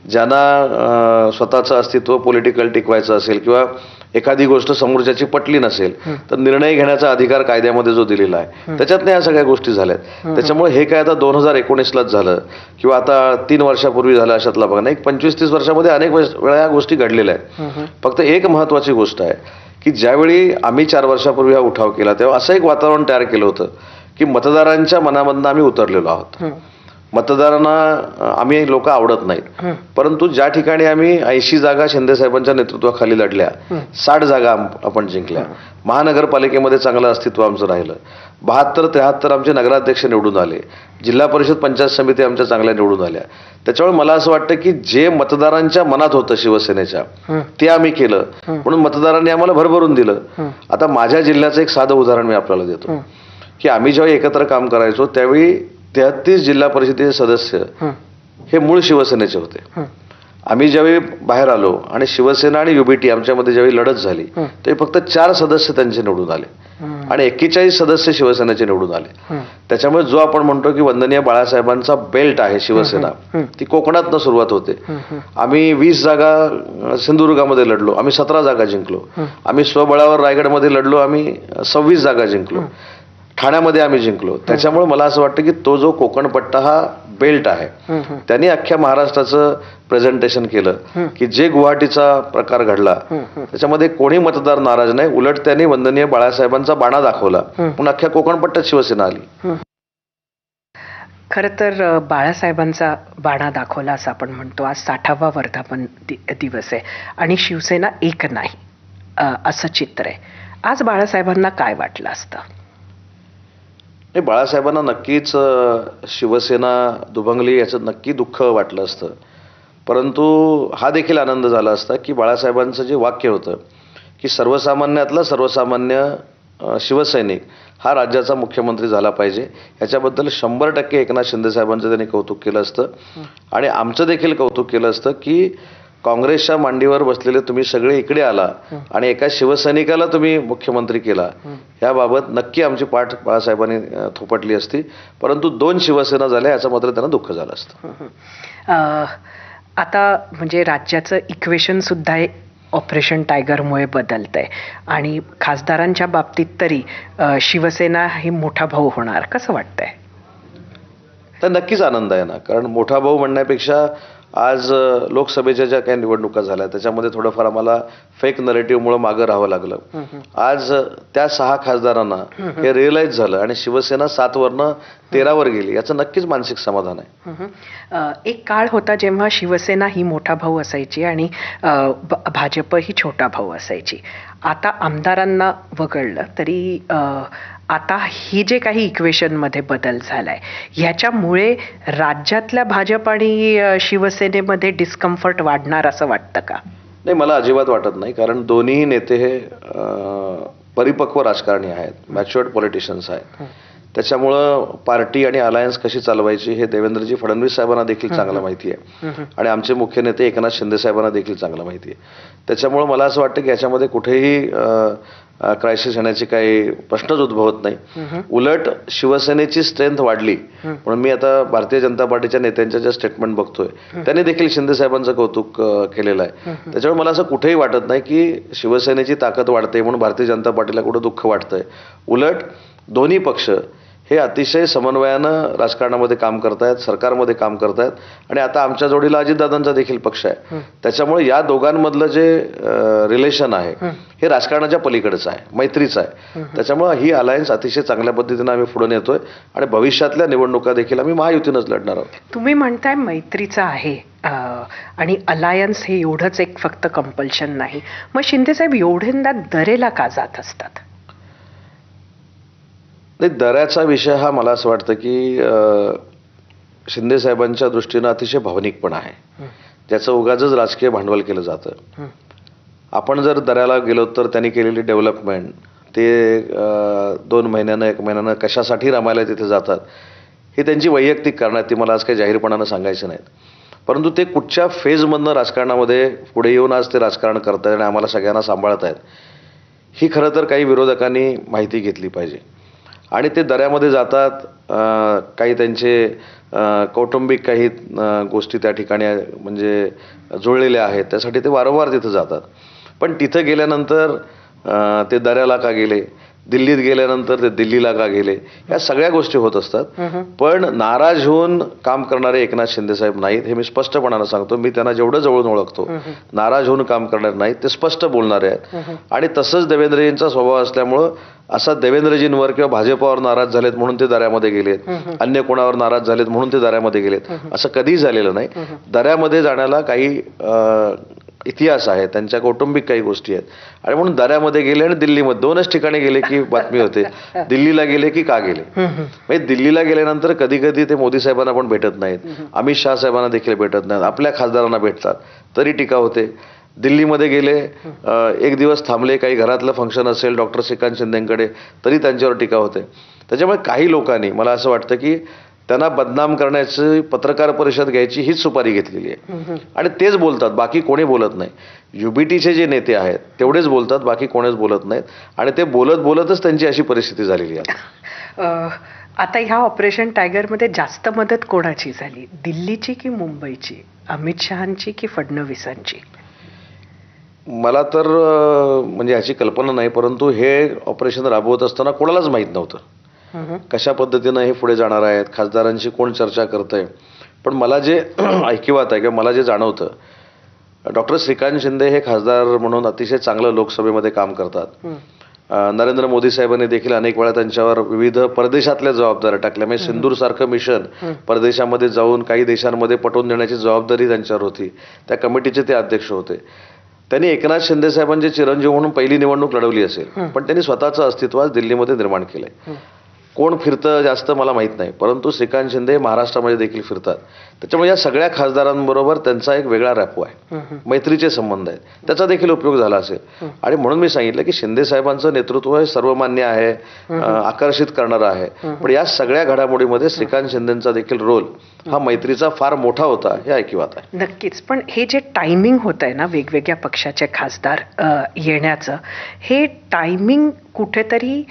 ज्यांना स्वतःचं अस्तित्व पॉलिटिकल टिकवायचं असेल किंवा एखादी गोष्ट समोरच्याची पटली नसेल तर निर्णय घेण्याचा अधिकार कायद्यामध्ये जो दिलेला आहे त्याच्यातनं या सगळ्या गोष्टी झाल्यात. त्याच्यामुळे हे काय आता 2019लाच झालं किंवा आता 3 वर्षापूर्वी झालं अशातला बघा नाही, 25-30 वर्षामध्ये अनेक वेळा या गोष्टी घडलेल्या आहेत. फक्त एक महत्वाची गोष्ट आहे की ज्यावेळी आम्ही 4 वर्षापूर्वी हा उठाव केला तेव्हा असं एक वातावरण तयार केलं होतं की मतदारांच्या मनामधनं आम्ही उतरलेलो आहोत. मतदारांना आम्ही लोक आवडत नाहीत. परंतु ज्या ठिकाणी आम्ही 80 जागा शिंदे साहेबांच्या नेतृत्वाखाली लढल्या, 60 जागा आपण जिंकल्या, महानगरपालिकेमध्ये चांगलं अस्तित्व आमचं राहिलं, 72-73 आमचे नगराध्यक्ष निवडून आले, जिल्हा परिषद पंचायत समिती आमच्या चांगल्या निवडून आल्या. त्याच्यामुळे मला असं वाटतं की जे मतदारांच्या मनात होतं शिवसेनेच्या ते आम्ही केलं म्हणून मतदारांनी आम्हाला भरभरून दिलं. आता माझ्या जिल्ह्याचं एक साधं उदाहरण मी आपल्याला देतो की आम्ही जेव्हा एकत्र काम करायचो त्यावेळी 33 जिल्हा परिषदेचे सदस्य हे मूळ शिवसेनेचे होते. आम्ही ज्यावेळी बाहेर आलो आणि शिवसेना आणि युबीटी आमच्यामध्ये ज्यावेळी लढत झाली ते फक्त 4 सदस्य त्यांचे निवडून आले आणि 41 सदस्य शिवसेनेचे निवडून आले. त्याच्यामुळे जो आपण म्हणतो की वंदनीय बाळासाहेबांचा बेल्ट आहे शिवसेना ती कोकणातनं सुरुवात होते. आम्ही 20 जागा सिंधुदुर्गामध्ये लढलो, आम्ही 17 जागा जिंकलो. आम्ही स्वबळावर रायगडमध्ये लढलो, आम्ही 26 जागा जिंकलो. ठाण्यामध्ये आम्ही जिंकलो. त्याच्यामुळे मला असं वाटतं की तो जो कोकणपट्टा हा बेल्ट आहे त्यांनी अख्ख्या महाराष्ट्राचं प्रेझेंटेशन केलं की जे गुवाहाटीचा प्रकार घडला त्याच्यामध्ये कोणी मतदार नाराज नाही, उलट त्यांनी वंदनीय बाळासाहेबांचा बाणा दाखवला म्हणून अख्ख्या कोकणपट्ट्यात शिवसेना आली. खरं तर बाळासाहेबांचा बाणा दाखवला असं आपण म्हणतो. आज 60वा वर्धापन दिवस आहे आणि शिवसेना एक नाही असं चित्र आहे. आज बाळासाहेबांना काय वाटलं असतं? नाही, बाळासाहेबांना नक्कीच शिवसेना दुभंगली याचं नक्की दुःख वाटलं असतं. परंतु हा देखील आनंद झाला असता की बाळासाहेबांचं जे वाक्य होतं की सर्वसामान्यातला सर्वसामान्य शिवसैनिक हा राज्याचा मुख्यमंत्री झाला पाहिजे, ह्याच्याबद्दल 100% एकनाथ शिंदे साहेबांचं त्यांनी कौतुक केलं असतं. आणि आमचं देखील कौतुक केलं असतं की काँग्रेसच्या मांडीवर बसलेले तुम्ही सगळे इकडे आला आणि एका शिवसैनिकाला तुम्ही मुख्यमंत्री केला, याबाबत नक्की आमची पाठ बाळासाहेबांनी थोपटली असती. परंतु 2 शिवसेना झाल्या याचं मात्र त्यांना दुःख झालं असतं. आता म्हणजे राज्याचं इक्वेशन सुद्धा ऑपरेशन टायगरमुळे बदलतंय आणि खासदारांच्या बाबतीत तरी शिवसेना ही मोठा भाऊ होणार, कसं वाटतंय? तर नक्कीच आनंद आहे ना, कारण मोठा भाऊ म्हणण्यापेक्षा आज लोकसभेच्या ज्या काही निवडणुका झाल्या त्याच्यामध्ये थोडंफार आम्हाला फेक नरेटिव्हमुळे मागं राहावं लागलं. आज त्या 6 खासदारांना हे रिअलाइज झालं आणि शिवसेना 7 वरनं 13 वर गेली, याचं नक्कीच मानसिक समाधान आहे. एक काळ होता जेव्हा शिवसेना ही मोठा भाऊ असायची आणि भाजप ही छोटा भाऊ असायची. आता आमदारांना वगळलं तरी आता ही जे काही इक्वेशनमध्ये बदल झालाय, ह्याच्यामुळे राज्यातल्या भाजप आणि शिवसेनेमध्ये डिस्कम्फर्ट वाढणार असं वाटतं का? नाही, मला अजिबात वाटत नाही. कारण दोन्ही नेते हे परिपक्व राजकारणी आहेत, मॅच्युअर्ड पॉलिटिशियन्स आहेत. त्याच्यामुळं पार्टी आणि अलायन्स कशी चालवायची हे देवेंद्रजी फडणवीस साहेबांना देखील चांगलं माहिती आहे आणि आमचे मुख्य नेते एकनाथ शिंदे साहेबांना देखील चांगलं माहिती आहे. त्याच्यामुळं मला असं वाटतं की याच्यामध्ये कुठेही क्रायसिस येण्याची काही प्रश्नच उद्भवत नाही. उलट शिवसेनेची स्ट्रेंथ वाढली म्हणून मी आता भारतीय जनता पार्टीच्या नेत्यांच्या ज्या स्टेटमेंट बघतोय त्यांनी देखील शिंदे साहेबांचं कौतुक केलेलं आहे. त्याच्यामुळे मला असं कुठेही वाटत नाही की शिवसेनेची ताकद वाढते म्हणून भारतीय जनता पार्टीला कुठं दुःख वाटतंय. उलट दोन्ही पक्ष हे अतिशय समन्वयानं राजकारणामध्ये काम करतायत, सरकारमध्ये काम करतायत आणि आता आमच्या जोडीला अजितदादांचा देखील पक्ष आहे. त्याच्यामुळे या दोघांमधलं जे रिलेशन आहे हे राजकारणाच्या पलीकडेच आहे, मैत्रीचं आहे. त्याच्यामुळे ही अलायन्स अतिशय चांगल्या पद्धतीनं आम्ही पुढे नेतोय आणि भविष्यातल्या निवडणुका देखील आम्ही महायुतीनंच लढणार आहोत. तुम्ही म्हणताय मैत्रीचं आहे आणि अलायन्स हे एवढंच एक फक्त कंपल्शन नाही, मग शिंदे साहेब एवढ्यांदा दरेला का जात असतात? नाही, दऱ्याचा विषय हा मला असं वाटतं की शिंदे साहेबांच्या दृष्टीनं अतिशय भावनिक पण आहे, ज्याचं उगाचच राजकीय भांडवल केलं जातं. आपण जर दऱ्याला गेलो तर त्यांनी केलेली डेव्हलपमेंट ते 2 महिन्यानं 1 महिन्यानं कशासाठी रमायला तिथे जातात ही त्यांची वैयक्तिक कारणं आहेत, ती मला आज काही जाहीरपणानं सांगायची नाहीत. परंतु ते कुठच्या फेजमधनं राजकारणामध्ये पुढे येऊन आज ते राजकारण करतायत आणि आम्हाला सगळ्यांना सांभाळतायत, ही खरं तर काही विरोधकांनी माहिती घेतली पाहिजे. आणि ते दऱ्यामध्ये जातात, काही त्यांचे कौटुंबिक काही गोष्टी त्या ठिकाणी म्हणजे जुळलेल्या आहेत, त्यासाठी ते वारंवार तिथं जातात. पण तिथं गेल्यानंतर ते दऱ्याला का गेले, दिल्लीत गेल्यानंतर ते दिल्लीला का गेले, या सगळ्या गोष्टी होत असतात. पण नाराज होऊन काम करणारे एकनाथ शिंदे साहेब नाहीत, हे मी स्पष्टपणानं सांगतो. मी त्यांना जेवढं जवळून ओळखतो, नाराज होऊन काम करणार नाहीत, ते स्पष्ट बोलणारे आहेत. आणि तसंच देवेंद्रजींचा स्वभाव असल्यामुळं असा देवेंद्रजींवर किंवा भाजपावर नाराज झालेत म्हणून ते दऱ्यामध्ये गेलेत, अन्य कोणावर नाराज झालेत म्हणून ते दऱ्यामध्ये गेलेत, असं कधीही झालेलं नाही. दऱ्यामध्ये जाण्याला काही इतिहास आहे, त्यांच्या कौटुंबिक काही गोष्टी आहेत आणि म्हणून दऱ्यामध्ये गेले आणि दिल्लीमध्ये 2च ठिकाणी गेले की बातमी होते. दिल्लीला गेले की का गेले, म्हणजे दिल्लीला गेल्यानंतर कधी कधी ते मोदी साहेबांना पण भेटत नाहीत, अमित शहा साहेबांना देखील भेटत नाहीत, आपल्या खासदारांना भेटतात तरी टीका होते. दिल्लीमध्ये गेले, 1 दिवस थांबले, काही घरातलं फंक्शन असेल डॉक्टर श्रीकांत शिंदेंकडे, तरी त्यांच्यावर टीका होते. त्याच्यामुळे काही लोकांनी मला असं वाटतं की त्यांना बदनाम करण्याची पत्रकार परिषद घ्यायची हीच सुपारी घेतलेली आहे आणि तेच बोलतात, बाकी कोणी बोलत नाही. युबीटीचे जे नेते आहेत तेवढेच बोलतात, बाकी कोणीच बोलत नाहीत आणि ते बोलतच त्यांची अशी परिस्थिती झालेली आहे. आता ह्या ऑपरेशन टायगरमध्ये जास्त मदत कोणाची झाली, दिल्लीची की मुंबईची, अमित शहांची की फडणवीसांची? मला तर म्हणजे ह्याची कल्पना नाही, परंतु हे ऑपरेशन राबवत असताना कोणालाच माहीत नव्हतं कशा पद्धतीनं हे पुढे जाणार आहेत, खासदारांशी कोण चर्चा करतंय. पण मला जे ऐकिवात आहे किंवा मला जे जाणवतं, डॉक्टर श्रीकांत शिंदे हे खासदार म्हणून अतिशय चांगलं लोकसभेमध्ये काम करतात नरेंद्र मोदी साहेबांनी देखील अनेक वेळा त्यांच्यावर विविध परदेशातल्या जबाबदाऱ्या टाकल्या. म्हणजे सिंदूर सारखं मिशन परदेशामध्ये जाऊन काही देशांमध्ये पटवून देण्याची जबाबदारी त्यांच्यावर होती. त्या कमिटीचे ते अध्यक्ष होते. त्यांनी एकनाथ शिंदे साहेबांचे चिरंजीव म्हणून पहिली निवडणूक लढवली असेल, पण त्यांनी स्वतःचं अस्तित्व आज दिल्लीमध्ये निर्माण केलंय. कोण फिरतं जास्त मला माहित नाही, परंतु श्रीकांत शिंदे महाराष्ट्रामध्ये देखील फिरतात. त्याच्यामुळे या सगळ्या खासदारांबरोबर त्यांचा एक वेगळा रॅपो आहे, मैत्रीचे संबंध आहेत. त्याचा देखील उपयोग झाला असेल. आणि म्हणून मी सांगितलं की शिंदे साहेबांचं नेतृत्व हे सर्वमान्य आहे, आकर्षित करणारं आहे. पण या सगळ्या घडामोडीमध्ये श्रीकांत शिंदेचा देखील रोल हा मैत्रीचा फार मोठा होता, हे ऐकिवात आहे. नक्कीच. पण हे जे टायमिंग होत आहे ना वेगवेगळ्या पक्षाचे खासदार येण्याचं, हे टायमिंग कुठेतरी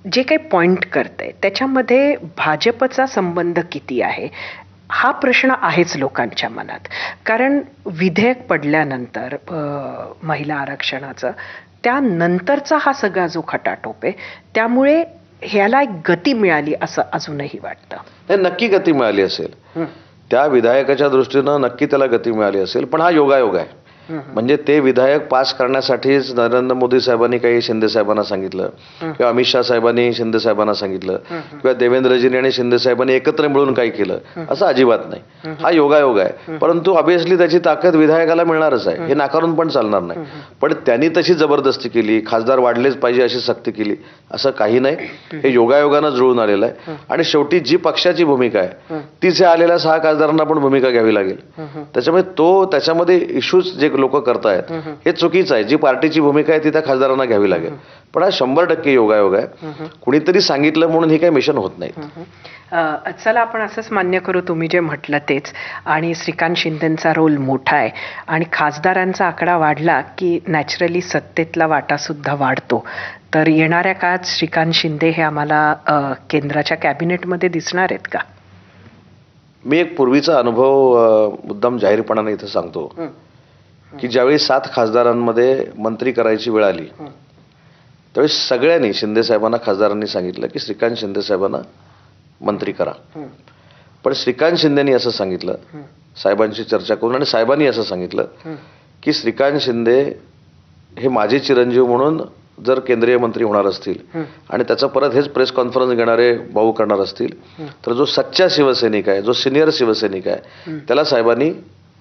जे काही पॉइंट करतंय त्याच्यामध्ये भाजपचा संबंध किती आहे हा प्रश्न आहेच लोकांच्या मनात. कारण विधेयक पडल्यानंतर महिला आरक्षणाचं, त्यानंतरचा हा सगळा जो खटाटोप आहे, त्यामुळे ह्याला एक गती मिळाली असं अजूनही वाटतं. नाही, नक्की गती मिळाली असेल. त्या विधायकाच्या दृष्टीनं नक्की त्याला गती मिळाली असेल. पण हा योगायोग आहे. म्हणजे ते विधायक पास करण्यासाठीच नरेंद्र मोदी साहेबांनी काही शिंदे साहेबांना सांगितलं, किंवा अमित शाह साहेबांनी शिंदे साहेबांना सांगितलं, किंवा देवेंद्रजींनी आणि शिंदे साहेबांनी एकत्र मिळून काही केलं, असं अजिबात नाही. हा योगायोग आहे. परंतु ऑब्व्हियसली त्याची ताकद विधायकाला मिळणारच आहे, हे नाकारून पण चालणार नाही. पण त्यांनी तशी जबरदस्ती केली, खासदार वाढलेच पाहिजे अशी सक्ती केली, असं काही नाही. हे योगायोगानं जुळून आलेलं आहे. आणि शेवटी जी पक्षाची भूमिका आहे तीच आलेल्या 6 खासदारांना पण भूमिका घ्यावी लागेल. त्याच्यामुळे त्याच्यामध्ये इश्यूज जे लोक करतायत हे चुकीचं आहे. जी पार्टीची भूमिका आहे ती त्या खासदारांना घ्यावी लागेल. पण हा 100% योगायोग आहे. कुणीतरी सांगितलं म्हणून ही काही मिशन होत नाही. चला आपण असंच मान्य करू तुम्ही जे म्हटलं तेच. आणि श्रीकांत शिंदेचा रोल मोठा आहे आणि खासदारांचा आकडा वाढला की नॅचरली सत्तेतला वाटा सुद्धा वाढतो. तर येणाऱ्या काळात श्रीकांत शिंदे हे आम्हाला केंद्राच्या कॅबिनेटमध्ये दिसणार आहेत का? मी एक पूर्वीचा अनुभव मुद्दाम जाहीरपणाने इथं सांगतो की ज्यावेळी 7 खासदारांमध्ये मंत्री करायची वेळ आली त्यावेळी सगळ्यांनी शिंदे साहेबांना, खासदारांनी सांगितलं की श्रीकांत शिंदे साहेबांना मंत्री करा. पण श्रीकांत शिंदेनी असं सांगितलं, साहेबांशी चर्चा करून, आणि साहेबांनी असं सांगितलं की श्रीकांत शिंदे हे माझे चिरंजीव म्हणून जर केंद्रीय मंत्री होणार असतील आणि त्याचं परत हेच प्रेस कॉन्फरन्स घेणारे भाऊ करणार असतील तर जो सच्चा शिवसैनिक आहे, जो सिनियर शिवसैनिक आहे, त्याला साहेबांनी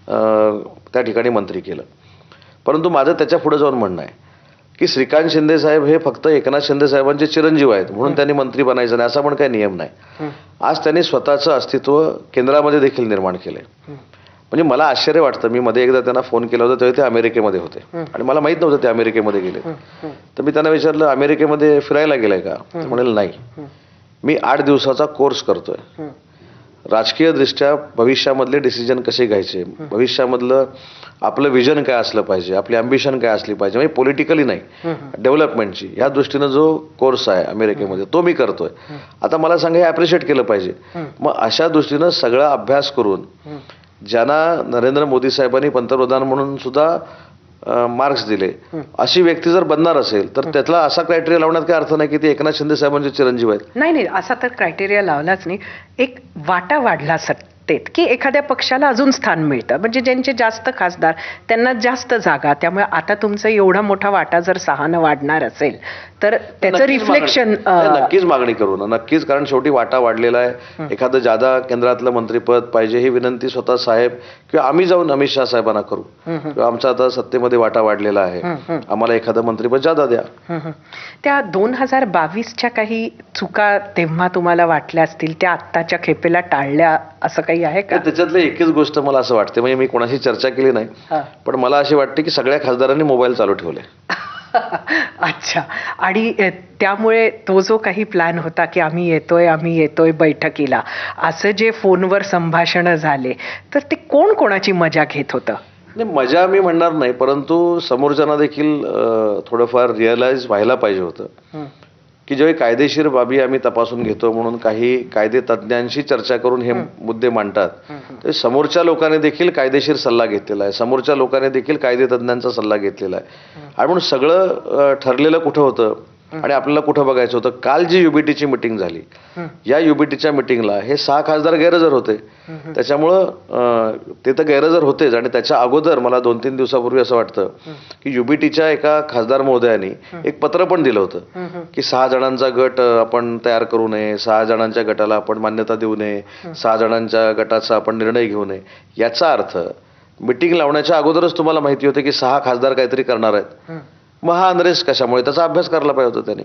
त्या ठिकाणी मंत्री केलं. परंतु माझं त्याच्या पुढे जाऊन म्हणणं आहे की श्रीकांत शिंदे साहेब हे फक्त एकनाथ शिंदे साहेबांचे चिरंजीव आहेत म्हणून त्यांनी मंत्री बनायचं नाही असा पण काही नियम नाही. आज त्यांनी स्वतःचं अस्तित्व केंद्रामध्ये देखील निर्माण केलंय. म्हणजे मला आश्चर्य वाटतं. मी मध्ये एकदा त्यांना फोन केला होता तेव्हा ते अमेरिकेमध्ये होते आणि मला माहित नव्हतं ते अमेरिकेमध्ये गेले. तर मी त्यांना विचारलं, अमेरिकेमध्ये फिरायला गेलाय का? ते म्हणाले नाही, मी 8 दिवसाचा कोर्स करतोय. राजकीय दृष्ट्या भविष्यामधले डिसिजन कसे घ्यायचे, भविष्यामधलं आपलं विजन काय असलं पाहिजे, आपली अम्बिशन काय असली पाहिजे, म्हणजे पॉलिटिकली नाही, डेव्हलपमेंटची, या दृष्टीनं जो कोर्स आहे अमेरिकेमध्ये तो मी करतोय. आता मला सांगा, हे अप्रिशिएट केलं पाहिजे. मग अशा दृष्टीनं सगळा अभ्यास करून ज्यांना नरेंद्र मोदी साहेबांनी पंतप्रधान म्हणून सुद्धा मार्क्स दिले, अशी व्यक्ती जर बनणार असेल तर त्यातला असा क्रायटेरिया लावण्यात काही अर्थ नाही की ते एकनाथ शिंदे साहेबांचे चिरंजीव आहेत. नाही, असा तर क्रायटेरिया लावलाच नाही. एक वाटा वाढला सत्तेत की एखाद्या पक्षाला अजून स्थान मिळतं, म्हणजे ज्यांचे जास्त खासदार त्यांना जास्त जागा. त्यामुळे आता तुमचा एवढा मोठा वाटा जर 6 वाढणार असेल तर त्याचं रिफ्लेक्शन नक्कीच मागणी करू ना, नक्कीच. कारण शेवटी वाटा वाढलेला आहे. एखादं जादा केंद्रातलं मंत्रीपद पाहिजे ही विनंती स्वतः साहेब किंवा आम्ही जाऊन अमित शाह साहेबांना करू, किंवा आमचा आता सत्तेमध्ये वाटा वाढलेला आहे, आम्हाला एखादं मंत्रीपद जादा द्या. त्या 2022च्या काही चुका तेव्हा तुम्हाला वाटल्या असतील त्या आत्ताच्या खेपेला टाळल्या असं काही आहे का? त्याच्यातलं एकच गोष्ट मला असं वाटते, म्हणजे मी कोणाशी चर्चा केली नाही, पण मला अशी वाटते की सगळ्या खासदारांनी मोबाईल चालू ठेवले. अच्छा. आणि त्यामुळे तो जो काही प्लॅन होता की आम्ही येतोय बैठकीला, असं जे फोनवर संभाषण झाले, तर ते कोण कोणाची मजा घेत होतं? नाही, मजा मी म्हणणार नाही, परंतु समोरच्यांना देखील थोडंफार रिअलाइज व्हायला पाहिजे होतं की जेव्हा कायदेशीर बाबी आम्ही तपासून घेतो म्हणून काही कायदे तज्ज्ञांशी चर्चा करून हे मुद्दे मांडतात, तर समोरच्या लोकांनी देखील कायदेशीर सल्ला घेतलेला आहे, समोरच्या लोकांनी देखील कायदे तज्ज्ञांचा सल्ला घेतलेला आहे. आणि म्हणून सगळं ठरलेलं कुठं होतं आणि आपल्याला कुठं बघायचं होतं. काल जी युबीटीची मिटिंग झाली, या युबीटीच्या मिटिंगला हे 6 खासदार गैरहजर होते. त्याच्यामुळं ते तर गैरहजर होतेच, आणि त्याच्या अगोदर मला 2-3 दिवसापूर्वी असं वाटतं की युबीटीच्या एका खासदार महोदयांनी एक पत्र पण दिलं होतं की 6 जणांचा गट आपण तयार करू नये, 6 जणांच्या गटाला आपण मान्यता देऊ नये, 6 जणांच्या गटाचा आपण निर्णय घेऊ नये. याचा अर्थ मिटिंग लावण्याच्या अगोदरच तुम्हाला माहिती होतं की 6 खासदार काहीतरी करणार आहेत. मग हा अनरेस्ट कशामुळे, त्याचा अभ्यास करायला पाहिजे होता त्यांनी.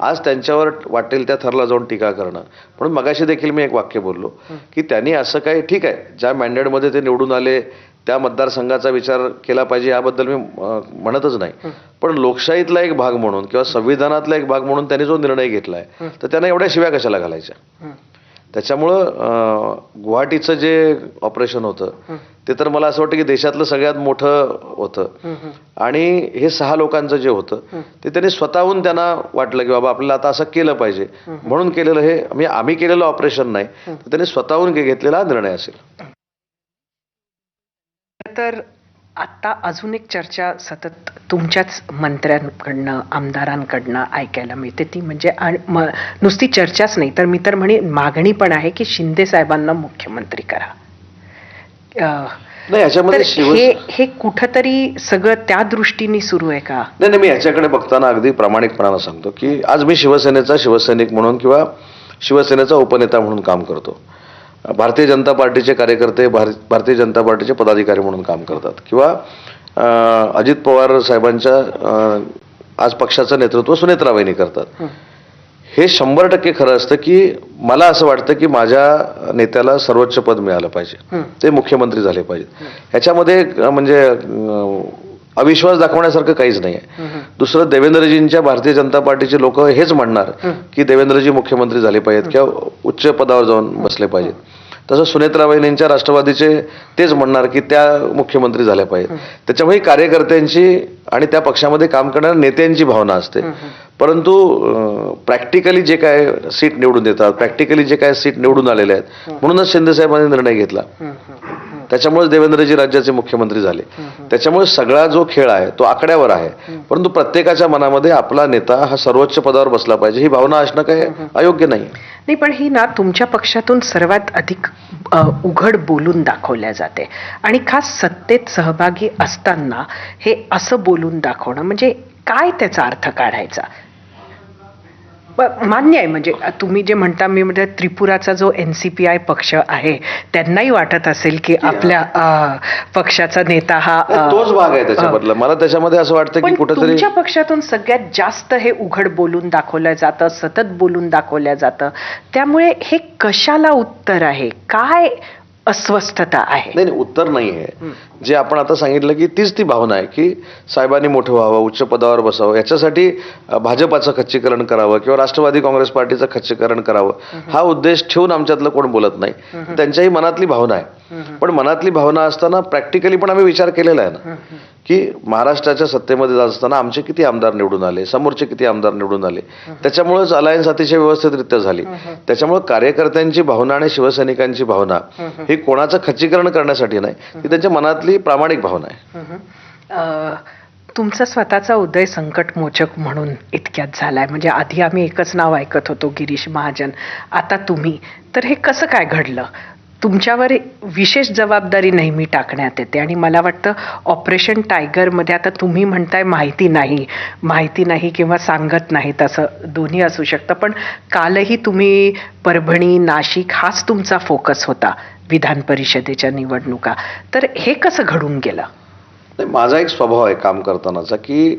आज त्यांच्यावर वाटेल त्या थरला जाऊन टीका करणं. म्हणून मगाशी देखील मी एक वाक्य बोललो की त्यांनी असं काही, ठीक आहे, ज्या मॅन्डेटमध्ये ते निवडून आले त्या मतदारसंघाचा विचार केला पाहिजे याबद्दल मी म्हणतच नाही, पण लोकशाहीतला एक भाग म्हणून किंवा संविधानातला एक भाग म्हणून त्यांनी जो निर्णय घेतलाय तर त्यांना एवढ्या शिव्या कशाला घालायच्या. त्याच्यामुळं गुवाहाटीचं जे ऑपरेशन होतं ते तर मला असं वाटतं की देशातलं सगळ्यात मोठं होतं. आणि हे 6 लोकांचं जे होतं ते त्यांनी स्वतःहून त्यांना वाटलं की बाबा आपल्याला आता असं केलं पाहिजे म्हणून केलेलं हे, म्हणजे आम्ही केलेलं ऑपरेशन नाही, तर त्यांनी स्वतःहून घेतलेला निर्णय असेल. तर आता अजून एक चर्चा सतत तुमच्याच मंत्र्यांकडनं, आमदारांकडनं ऐकायला मिळते, ती म्हणजे नुसती चर्चाच नाही तर मी तर म्हणे मागणी पण आहे की शिंदे साहेबांना मुख्यमंत्री करा. नाही, याच्यामध्ये हे कुठंतरी सगळं त्या दृष्टीने सुरू आहे का? नाही, मी याच्याकडे बघताना अगदी प्रामाणिकपणानं सांगतो की आज मी शिवसेनेचा शिवसैनिक म्हणून किंवा शिवसेनेचा उपनेता म्हणून काम करतो. भारतीय जनता पार्टीचे कार्यकर्ते भारतीय जनता पार्टीचे पदाधिकारी म्हणून काम करतात, किंवा अजित पवार साहेबांच्या आज पक्षाचं नेतृत्व सुनेत्राबाईंनी करतात. हे 100% खरं असतं की मला असं वाटतं की माझ्या नेत्याला सर्वोच्च पद मिळालं पाहिजे, ते मुख्यमंत्री झाले पाहिजेत. ह्याच्यामध्ये म्हणजे अविश्वास दाखवण्यासारखं काहीच नाही आहे. दुसरं, देवेंद्रजींच्या भारतीय जनता पार्टीचे लोक हेच म्हणणार की देवेंद्रजी मुख्यमंत्री झाले पाहिजेत किंवा उच्च पदावर जाऊन बसले पाहिजेत. तसं सुनेत्राबाईंच्या राष्ट्रवादीचे तेच म्हणणार की त्या मुख्यमंत्री झाल्या पाहिजेत. त्याच्यामुळे कार्यकर्त्यांची आणि त्या पक्षामध्ये काम करणाऱ्या नेत्यांची भावना असते. परंतु प्रॅक्टिकली जे काय सीट निवडून देतात, प्रॅक्टिकली जे काय सीट निवडून आलेले आहेत, म्हणूनच शिंदे साहेबांनी निर्णय घेतला. त्याच्यामुळेच देवेंद्रजी राज्याचे मुख्यमंत्री झाले. त्याच्यामुळे सगळा जो खेळ आहे तो आकड्यावर आहे, परंतु प्रत्येकाच्या मनामध्ये आपला नेता हा सर्वोच्च पदावर बसला पाहिजे ही भावना असणं काही अयोग्य नाही. नाही, पण ही ना तुमच्या पक्षातून सर्वात अधिक उघड बोलून दाखवल्या जाते, आणि खास सत्तेत सहभागी असताना हे असं बोलून दाखवणं म्हणजे काय त्याचा अर्थ काढायचा? मान्य आहे, म्हणजे तुम्ही जे म्हणता, मी म्हणजे त्रिपुराचा जो NCPI पक्ष आहे त्यांनाही वाटत असेल की आपल्या पक्षाचा नेता हा तोच भाग आहे त्याच्याबद्दल. मला त्याच्यामध्ये असं वाटतं की कुठेतरी तुमच्या पक्षातून सगळ्यात जास्त हे उघड बोलून दाखवलं जातं, सतत बोलून दाखवलं जातं, त्यामुळे हे कशाला उत्तर आहे? काय अस्वस्थता आहे? नाही, उत्तर नाही आहे. जे आपण आता सांगितलं की तीच ती भावना आहे की साहेबांनी मोठं व्हावं, उच्च पदावर बसावं, याच्यासाठी भाजपाचं खच्चीकरण करावं किंवा राष्ट्रवादी काँग्रेस पार्टीचं खच्चीकरण करावं, हा उद्देश ठेवून आमच्यातलं कोण बोलत नाही. त्यांच्याही मनातली भावना आहे. पण मनातली भावना असताना प्रॅक्टिकली पण आम्ही विचार केलेला आहे ना की महाराष्ट्राच्या सत्तेमध्ये जात असताना आमचे किती आमदार निवडून आले, समोरचे किती आमदार निवडून आले. त्याच्यामुळेच अलायन्स अतिशय व्यवस्थितरित्या झाली. त्याच्यामुळे कार्यकर्त्यांची भावना आणि शिवसैनिकांची भावना ही कोणाचं खच्चीकरण करण्यासाठी नाही, ती त्यांच्या मनातली प्रामाणिक भावना आहे. तुमचा स्वतःचा उदय संकटमोचक म्हणून इतक्यात झालाय, म्हणजे आधी आम्ही एकच नाव ऐकत होतो, गिरीश महाजन, आता तुम्ही. तर हे कसं काय घडलं? तुमच्यावर विशेष जबाबदारी नेहमी टाकण्यात येते, आणि मला वाटतं ऑपरेशन टायगरमध्ये आता तुम्ही म्हणताय माहिती नाही किंवा सांगत नाहीत, असं दोन्ही असू शकतं, पण कालही तुम्ही परभणी, नाशिक हाच तुमचा फोकस होता, विधान परिषदेच्या निवडणुका. तर हे कसं घडून गेलं? नाही, माझा एक स्वभाव आहे काम करतानाचा की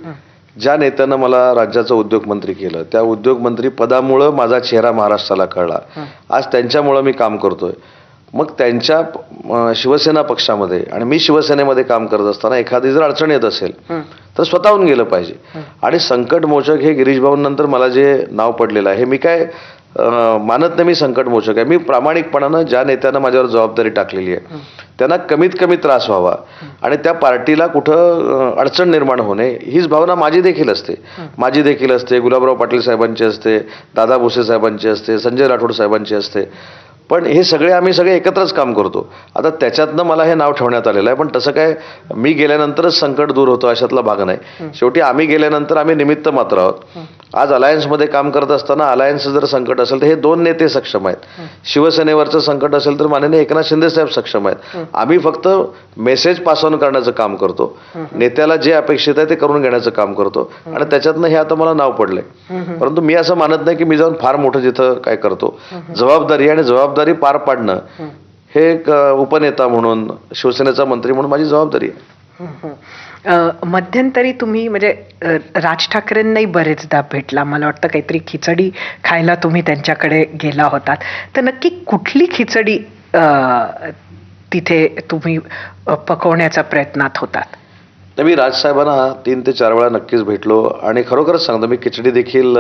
ज्या नेत्यानं मला राज्याचं उद्योगमंत्री केलं, त्या उद्योगमंत्री पदामुळं माझा चेहरा महाराष्ट्राला कळला. आज त्यांच्यामुळं मी काम करतोय. मग त्यांच्या शिवसेना पक्षामध्ये आणि मी शिवसेनेमध्ये काम करत असताना एखादी जर अडचण येत असेल तर स्वतःहून गेलं पाहिजे. आणि संकटमोचक हे गिरीश भाऊंनंतर मला जे नाव पडलेलं आहे, हे मी काय मानत नाही मी संकटमोचक आहे. मी प्रामाणिकपणानं ज्या नेत्यानं माझ्यावर जबाबदारी टाकलेली आहे त्यांना कमीत कमी त्रास व्हावा आणि त्या पार्टीला कुठं अडचण निर्माण होणे, हीच भावना माझी देखील असते. गुलाबराव पाटील साहेबांची असते, दादा भुसे साहेबांची असते, संजय राठोड साहेबांची असते. पण हे सगळे आम्ही सगळे एकत्रच काम करतो. आता त्याच्यातनं मला हे नाव ठेवण्यात आलेलं आहे, पण तसं काय मी गेल्यानंतरच संकट दूर होतं अशातला भाग नाही. शेवटी आम्ही गेल्यानंतर आम्ही निमित्त मात्र आहोत. आज अलायन्समध्ये काम करत असताना अलायन्स जर संकट असेल तर हे 2 नेते सक्षम आहेत. शिवसेनेवरचं संकट असेल तर माननीय एकनाथ शिंदे साहेब सक्षम आहेत. आम्ही फक्त मेसेज पास ऑन करण्याचं काम करतो, नेत्याला जे अपेक्षित आहे ते करून घेण्याचं काम करतो, आणि त्याच्यातनं हे आता मला नाव पडलंय. परंतु मी असं मानत नाही की मी जाऊन फार मोठं जिथं काय करतो. जबाबदारी आणि जबाबदारी पार पाडणं हे एक उपनेता म्हणून, शिवसेनेचा मंत्री म्हणून माझी जबाबदारी आहे. मध्यंतरी तुम्ही म्हणजे राज ठाकरेंनाही बरेचदा भेटला, मला वाटतं काहीतरी खिचडी खायला तुम्ही त्यांच्याकडे गेला होतात. तर नक्की कुठली खिचडी तिथे तुम्ही पकवण्याच्या प्रयत्नात होतात? तर मी राजसाहेबांना 3 ते 4 वेळा नक्कीच भेटलो, आणि खरोखरच सांगतो मी खिचडी देखील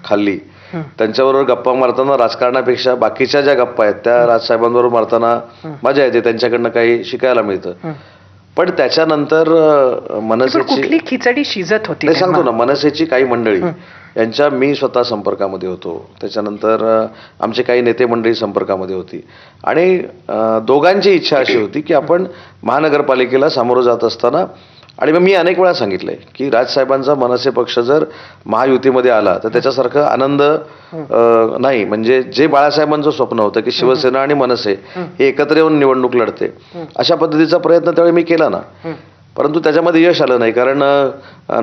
खाल्ली. त्यांच्याबरोबर गप्पा मारताना राजकारणापेक्षा बाकीच्या ज्या गप्पा आहेत त्या राजसाहेबांबरोबर मारताना मजा येते, त्यांच्याकडनं काही शिकायला मिळतं. पण त्याच्यानंतर मनसेची कुठली खिचडी शिजत होती ते सांगतो ना, मनसेची काही मंडळी यांच्या मी स्वतः संपर्कामध्ये होतो. त्याच्यानंतर आमचे काही नेते मंडळी संपर्कामध्ये होती, आणि दोघांची इच्छा अशी होती की आपण महानगरपालिकेला सामोरं जात असताना, आणि मग मी अनेक वेळा सांगितलंय की राजसाहेबांचा मनसे पक्ष जर महायुतीमध्ये आला तर त्याच्यासारखं आनंद नाही. म्हणजे जे बाळासाहेबांचं स्वप्न होतं की शिवसेना आणि मनसे हे एकत्र येऊन निवडणूक लढते, अशा पद्धतीचा प्रयत्न त्यावेळी मी केला ना. परंतु त्याच्यामध्ये यश आलं नाही, कारण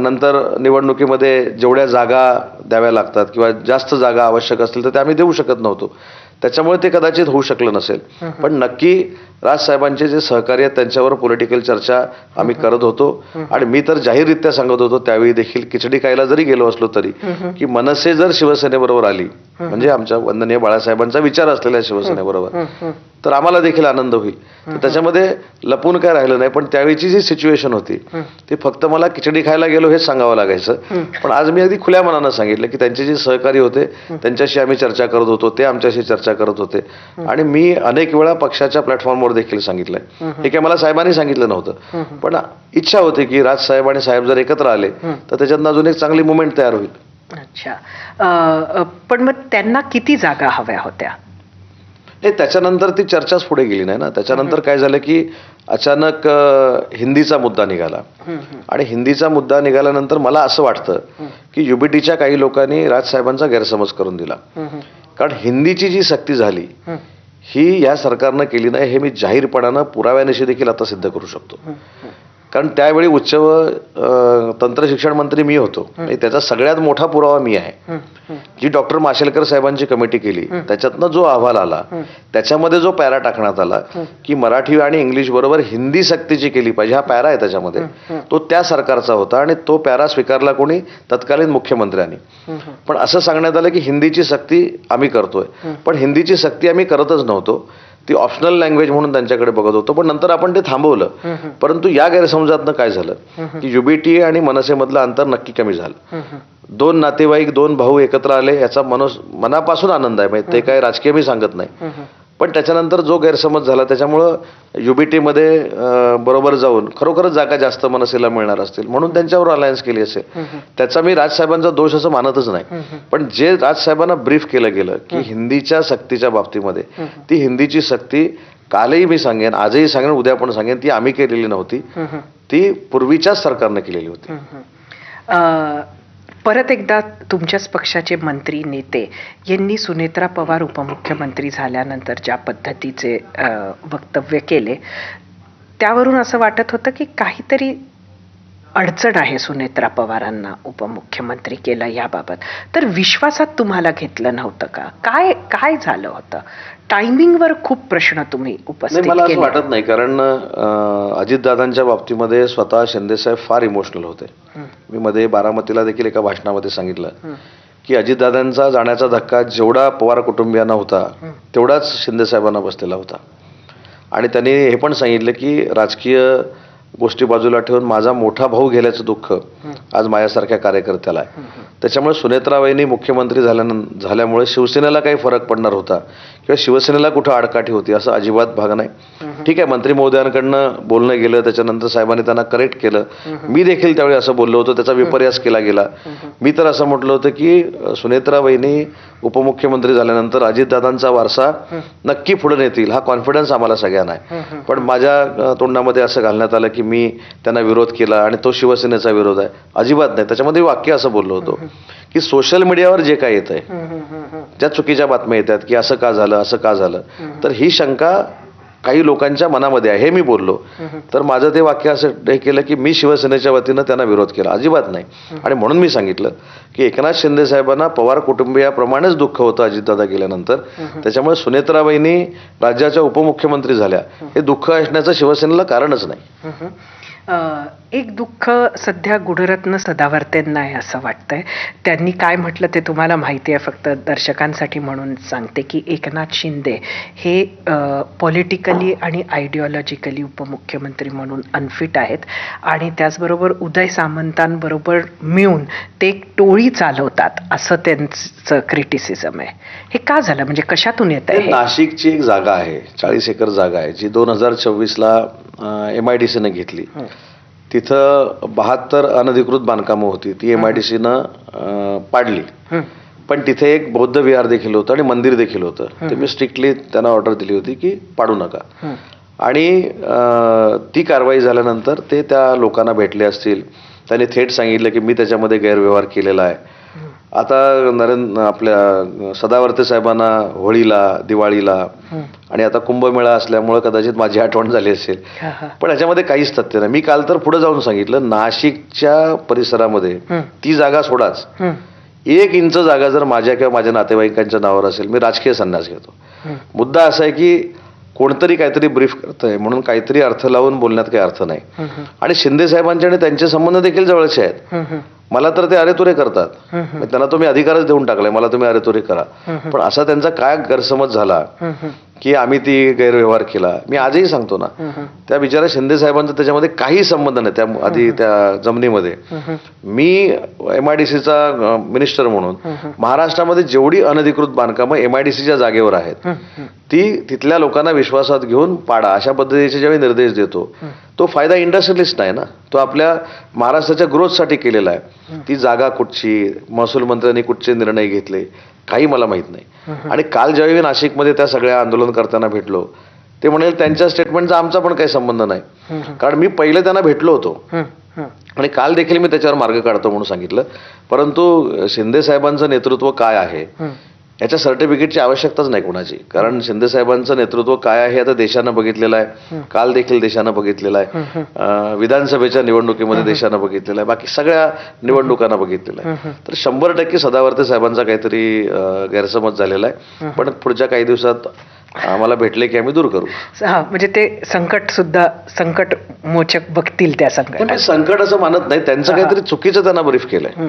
नंतर निवडणुकीमध्ये जेवढ्या जागा द्याव्या लागतात किंवा जास्त जागा आवश्यक असतील तर त्या आम्ही देऊ शकत नव्हतो. त्याच्यामुळे ते कदाचित होऊ शकलं नसेल. पण नक्की राजसाहेबांचे जे सहकारी आहेत त्यांच्यावर पॉलिटिकल चर्चा आम्ही करत होतो, आणि मी तर जाहीररित्या सांगत होतो त्यावेळी देखील, खिचडी खायला जरी गेलो असलो तरी, की मनसे जर शिवसेनेबरोबर आली, म्हणजे आमच्या वंदनीय बाळासाहेबांचा विचार असलेल्या शिवसेनेबरोबर, तर आम्हाला देखील आनंद होईल. तर त्याच्यामध्ये लपून काय राहिलं नाही. पण त्यावेळीची जी सिच्युएशन होती ती फक्त मला खिचडी खायला गेलो हेच सांगावं लागायचं. पण आज मी अगदी खुल्या मनानं सांगितलं की त्यांचे जे सहकारी होते त्यांच्याशी आम्ही चर्चा करत होतो, ते आमच्याशी चर्चा करत होते, आणि मी अनेक वेळा पक्षाच्या प्लॅटफॉर्मवर देखील सांगितलंय. हे काय मला साहेबांनी सांगितलं नव्हतं, पण इच्छा होती की राजसाहेब आणि साहेब जर एकत्र आले तर त्याच्यातनं अजून एक चांगली मुवमेंट तयार होईल. अच्छा, पण मग त्यांना किती जागा हव्या होत्या? नाही, त्याच्यानंतर ती चर्चाच पुढे गेली नाही ना. त्याच्यानंतर काय झालं की अचानक हिंदीचा मुद्दा निघाला, आणि हिंदीचा मुद्दा निघाल्यानंतर मला असं वाटतं की युबीटीच्या काही लोकांनी राजसाहेबांचा गैरसमज करून दिला. कारण हिंदीची जी सक्ती झाली ही या सरकारनं केली नाही, हे मी जाहीरपणानं पुराव्यानिशी देखील आता सिद्ध करू शकतो. कारण त्यावेळी उच्च व तंत्र शिक्षण मंत्री मी होतो, त्याचा सगळ्यात मोठा पुरावा मी आहे. जी डॉक्टर माशेलकर साहेबांची कमिटी केली त्याच्यातनं जो अहवाल आला त्याच्यामध्ये जो पॅरा टाकण्यात आला की मराठी आणि इंग्लिश बरोबर हिंदी सक्तीची केली पाहिजे, हा पॅरा आहे त्याच्यामध्ये, तो त्या सरकारचा होता, आणि तो पॅरा स्वीकारला कोणी? तत्कालीन मुख्यमंत्र्यांनी. पण असं सांगण्यात आलं की हिंदीची सक्ती आम्ही करतोय, पण हिंदीची सक्ती आम्ही करतच नव्हतो, ती ऑप्शनल लँग्वेज म्हणून त्यांच्याकडे बघत होतो. पण नंतर आपण ते थांबवलं. परंतु या गैरसमजातनं काय झालं की युबीटी आणि मनसेमधलं अंतर नक्की कमी झालं. 2 नातेवाईक, 2 भाऊ एकत्र आले, याचा मनापासून आनंद आहे. म्हणजे ते काय राजकीय मी सांगत नाही, पण त्याच्यानंतर जो गैरसमज झाला त्याच्यामुळं युबीटीमध्ये बरोबर जाऊन खरोखरच जागा जास्त मनसेला मिळणार असतील म्हणून त्यांच्यावर अलायन्स केली असेल. त्याचा मी राजसाहेबांचा दोष असं मानतच नाही. पण जे राजसाहेबांना ब्रीफ केलं गेलं की हिंदीच्या सक्तीच्या बाबतीमध्ये, ती हिंदीची सक्ती कालही मी सांगेन, आजही सांगेन, उद्या पण सांगेन, ती आम्ही केलेली नव्हती, ती पूर्वीच्याच सरकारनं केलेली होती. परत एकदा तुमच्याच पक्षाचे मंत्री नेते यांनी सुनेत्रा पवार उपमुख्यमंत्री झाल्यानंतर ज्या पद्धतीचे वक्तव्य केले त्यावरून असं वाटत होतं की काहीतरी अडचण आहे सुनेत्रा पवारांना उपमुख्यमंत्री केलं याबाबत. तर विश्वासात तुम्हाला घेतलं नव्हतं का? काय झालं होतं? टायमिंगवर खूप प्रश्न तुम्ही उपस्थित मला असं केले. वाटत नाही, कारण अजितदादांच्या बाबतीमध्ये स्वतः शिंदेसाहेब फार इमोशनल होते. मी मध्ये बारामतीला देखील एका भाषणामध्ये सांगितलं की अजितदादांचा जाण्याचा धक्का जेवढा पवार कुटुंबियांना होता तेवढाच शिंदेसाहेबांना बसलेला होता. आणि त्यांनी हे पण सांगितलं की राजकीय गोष्टी बाजूला ठेवून माझा मोठा भाऊ गेल्याचं दुःख आज माझ्यासारख्या कार्यकर्त्याला आहे. त्याच्यामुळे सुनेत्राबाईंनी मुख्यमंत्री झाल्यामुळे शिवसेनेला काही फरक पडणार होता किंवा शिवसेनेला कुठं आडकाठी होती असं अजिबात भाग नाही. ठीक आहे, मंत्री महोदयांकडनं बोलणं गेलं, त्याच्यानंतर साहेबांनी त्यांना करेक्ट केलं. मी देखील त्यावेळी असं बोललो होतो, त्याचा विपर्यास केला गेला. मी तर असं म्हटलं होतं की सुनेत्रा वहिनी उपमुख्यमंत्री झाल्यानंतर अजितदादांचा वारसा नक्की पुढे नेतील, हा कॉन्फिडन्स आम्हाला सगळ्यांना आहे. पण माझ्या तोंडामध्ये असं घालण्यात आलं की मी त्यांना विरोध केला आणि तो शिवसेनेचा विरोध आहे. अजिबात नाही. त्याच्यामध्ये वाक्य असं बोललो होतो की सोशल मीडियावर जे काय येत आहे, ज्या चुकीच्या बातम्या येतात की असं का झालं, असं का झालं, तर ही शंका काही लोकांच्या मनामध्ये आहे, हे मी बोललो. तर माझं ते वाक्य असं हे केलं की मी शिवसेनेच्या वतीनं त्यांना विरोध केला, अजिबात नाही. आणि म्हणून मी सांगितलं की एकनाथ शिंदे साहेबांना पवार कुटुंबियाप्रमाणेच दुःख होतं अजितदादा गेल्यानंतर. त्याच्यामुळे सुनेत्राबाईंनी राज्याच्या उपमुख्यमंत्री झाल्या, हे दुःख असण्याचं शिवसेनेला कारणच नाही. एक दुःख सध्या गुणरत्न सदावर्तेंना आहे असं वाटतंय. त्यांनी काय म्हटलं ते तुम्हाला माहिती आहे, फक्त दर्शकांसाठी म्हणून सांगते की एकनाथ शिंदे हे पॉलिटिकली आणि आयडिओलॉजिकली उपमुख्यमंत्री म्हणून अनफिट आहेत आणि त्याचबरोबर उदय सामंतांबरोबर मिळून ते एक टोळी चालवतात असं त्यांचं क्रिटिसिझम आहे. हे का झालं, म्हणजे कशातून येत आहे? नाशिकची एक जागा आहे, 40 एकर जागा आहे, जी 2024ला MIDCनं घेतली. तिथं 72 अनधिकृत बांधकामं होती, ती MIDCनं पाडली. पण तिथे एक बौद्ध विहार देखील होतं आणि मंदिर देखील होतं. ते मी स्ट्रिक्टली त्यांना ऑर्डर दिली होती की पाडू नका. आणि ती कारवाई झाल्यानंतर ते त्या लोकांना भेटले असतील, त्यांनी थेट सांगितलं की मी त्याच्यामध्ये गैरव्यवहार केलेला आहे. आता आपल्या सदावर्ते साहेबांना होळीला, दिवाळीला आणि आता कुंभमेळा असल्यामुळे कदाचित माझी आठवण झाली असेल, पण ह्याच्यामध्ये काहीच तथ्य नाही. मी काल तर पुढे जाऊन सांगितलं, नाशिकच्या परिसरामध्ये ती जागा सोडाच, 1 इंच जागा जर माझ्या किंवा माझ्या नातेवाईकांच्या नावावर असेल, मी राजकीय संन्यास घेतो. मुद्दा असा आहे की कोणतरी काहीतरी ब्रीफ करतंय म्हणून काहीतरी अर्थ लावून बोलण्यात काही अर्थ नाही. आणि शिंदे साहेबांचे आणि त्यांचे संबंध देखील जवळचे आहेत. मला तर ते अरेतुरे करतात, त्यांना तुम्ही अधिकारच देऊन टाकलाय, मला तुम्ही अरेतुरे करा. पण असा त्यांचा काय गैरसमज झाला की आम्ही ती गैरव्यवहार केला. मी आजही सांगतो ना, त्या बिचारा शिंदे साहेबांचा त्याच्यामध्ये काही संबंध नाही. त्या आधी त्या जमिनीमध्ये मी MIDCचा मिनिस्टर म्हणून महाराष्ट्रामध्ये जेवढी अनधिकृत बांधकामं MIDCच्या जागेवर आहेत ती तिथल्या लोकांना विश्वासात घेऊन पाडा, अशा पद्धतीचे ज्यावेळी निर्देश देतो, तो फायदा इंडस्ट्रियलिस्ट नाही ना, तो आपल्या महाराष्ट्राच्या ग्रोथसाठी केलेला आहे. ती जागा कुठची, महसूल मंत्र्यांनी कुठचे निर्णय घेतले, काही मला माहित नाही. आणि काल ज्यावेळी मी नाशिकमध्ये त्या सगळ्या आंदोलनकर्त्यांना भेटलो, ते म्हणाले त्यांच्या स्टेटमेंटचा आमचा पण काही संबंध नाही, कारण मी पहिले त्यांना भेटलो होतो आणि काल देखील मी त्याच्यावर मार्ग काढतो म्हणून सांगितलं. परंतु शिंदे साहेबांचं नेतृत्व काय आहे याच्या सर्टिफिकेटची आवश्यकताच नाही कोणाची, कारण शिंदे साहेबांचं नेतृत्व काय आहे आता देशानं बघितलेलं आहे. काल देखील देशानं बघितलेलं आहे, विधानसभेच्या निवडणुकीमध्ये देशानं बघितलेलं आहे, बाकी सगळ्या निवडणुकांना बघितलेलं आहे. तर 100% सदावर्ते साहेबांचा काहीतरी गैरसमज झालेला आहे. पण पुढच्या काही दिवसात आम्हाला भेटले की आम्ही दूर करू. म्हणजे ते संकट सुद्धा संकट मोचक बघतील त्या संकट. संकट असं मानत नाही, त्यांचं काहीतरी चुकीचं त्यांना ब्रीफ केलंय.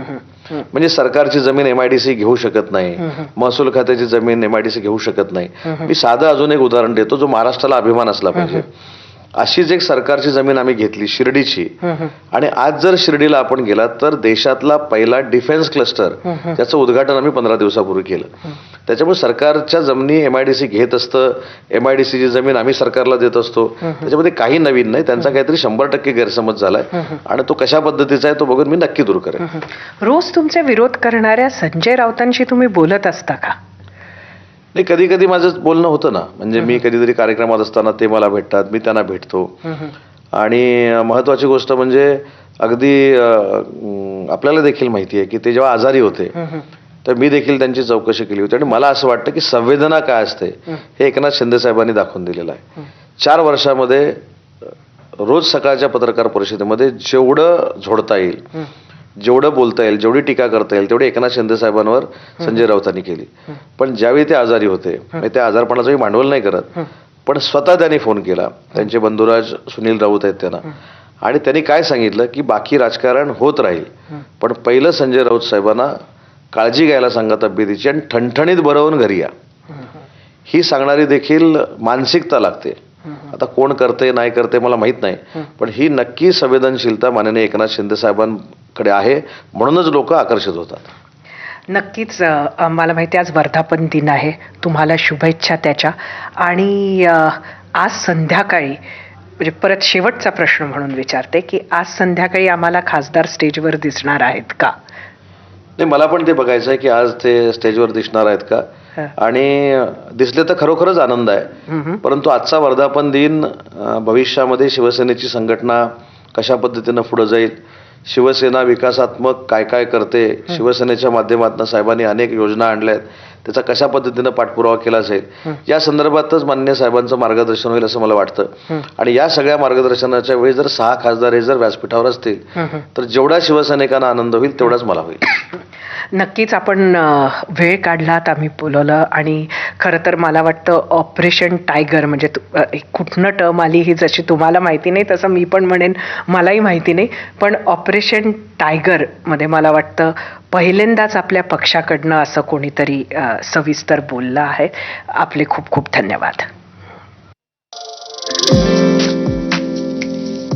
म्हणजे सरकारची जमीन MIDC घेऊ शकत नाही, महसूल खात्याची जमीन MIDC घेऊ शकत नाही. मी साधं अजून एक उदाहरण देतो जो महाराष्ट्राला अभिमान असला पाहिजे. अशीच एक सरकारची जमीन आम्ही घेतली शिर्डीची, आणि आज जर शिर्डीला आपण गेलात तर देशातला पहिला डिफेन्स क्लस्टर त्याचं उद्घाटन आम्ही 15 दिवसापूर्वी केलं. त्याच्यामुळे सरकारच्या जमिनी MIDC घेत असतं, MIDCची जमीन आम्ही सरकारला देत असतो, त्याच्यामध्ये काही नवीन नाही. त्यांचा काहीतरी 100% गैरसमज झालाय आणि तो कशा पद्धतीचा आहे तो बघून मी नक्की दूर करेन. रोज तुमचे विरोध करणाऱ्या संजय राऊतांशी तुम्ही बोलत असता का? नाही, कधी कधी माझं बोलणं होतं ना, म्हणजे मी कधीतरी कार्यक्रमात असताना ते मला भेटतात, मी त्यांना भेटतो. आणि महत्वाची गोष्ट म्हणजे अगदी आपल्याला देखील माहिती आहे की ते जेव्हा आजारी होते तर मी देखील त्यांची चौकशी केली होती. आणि मला असं वाटतं की संवेदना काय असते हे एकनाथ शिंदे साहेबांनी दाखवून दिलेलं आहे. 4 वर्षामध्ये रोज सकाळच्या पत्रकार परिषदेमध्ये जेवढं झोडता येईल, जेवढं बोलता येईल, जेवढी टीका करता येईल तेवढी एकनाथ शिंदे साहेबांवर संजय राऊतांनी केली. पण ज्यावेळी ते आजारी होते, त्या आजारपणाचंही भांडवल नाही करत, पण स्वतः त्यांनी फोन केला, त्यांचे बंधुराज सुनील राऊत आहेत त्यांना, आणि त्यांनी काय सांगितलं की बाकी राजकारण होत राहील, पण पहिलं संजय राऊत साहेबांना काळजी घ्यायला सांगा तब्येतीची आणि ठणठणीत बरं होऊन घरी या. ही सांगणारी देखील मानसिकता लागते. आता कोण करते नाही करते मला माहित नाही, पण ही नक्की संवेदनशीलता माननीय एकनाथ शिंदे साहेबांकडे आहे, म्हणूनच लोक आकर्षित होतात. नक्कीच. मला माहिती आज वर्धापन दिन आहे, तुम्हाला शुभेच्छा त्याच्या. आणि आज संध्याकाळी, म्हणजे परत शेवटचा प्रश्न म्हणून विचारते की आज संध्याकाळी आम्हाला खासदार स्टेजवर दिसणार आहेत का? नाही, मला पण ते बघायचं आहे की आज ते स्टेजवर दिसणार आहेत का, आणि दिसले तर खरोखरच आनंद आहे. परंतु आजचा वर्धापन दिन भविष्यामध्ये शिवसेनेची संघटना कशा पद्धतीनं पुढे जाईल, शिवसेना विकासात्मक काय काय करते, शिवसेनेच्या माध्यमातून साहेबांनी अनेक योजना आणल्या आहेत, त्याचा कशा पद्धतीनं पाठपुरावा केला जाईल, या संदर्भातच माननीय साहेबांचं मार्गदर्शन होईल असं मला वाटतं. आणि या सगळ्या मार्गदर्शनाच्या वेळी जर 6 खासदार हे जर व्यासपीठावर असतील तर जेवढा शिवसैनिकांना आनंद होईल तेवढाच मला होईल. नक्कीच आपण वेळ काढलात, आम्ही बोलवलं. आणि खरं तर मला वाटतं ऑपरेशन टायगर म्हणजे कुठनं टर्म आली ही जशी तुम्हाला माहिती नाही तसं मी पण म्हणेन मलाही माहिती नाही, पण ऑपरेशन टायगरमध्ये मला वाटतं पहिल्यांदाच आपल्या पक्षाकडनं असं कोणीतरी सविस्तर बोललं आहे. आपले खूप खूप धन्यवाद.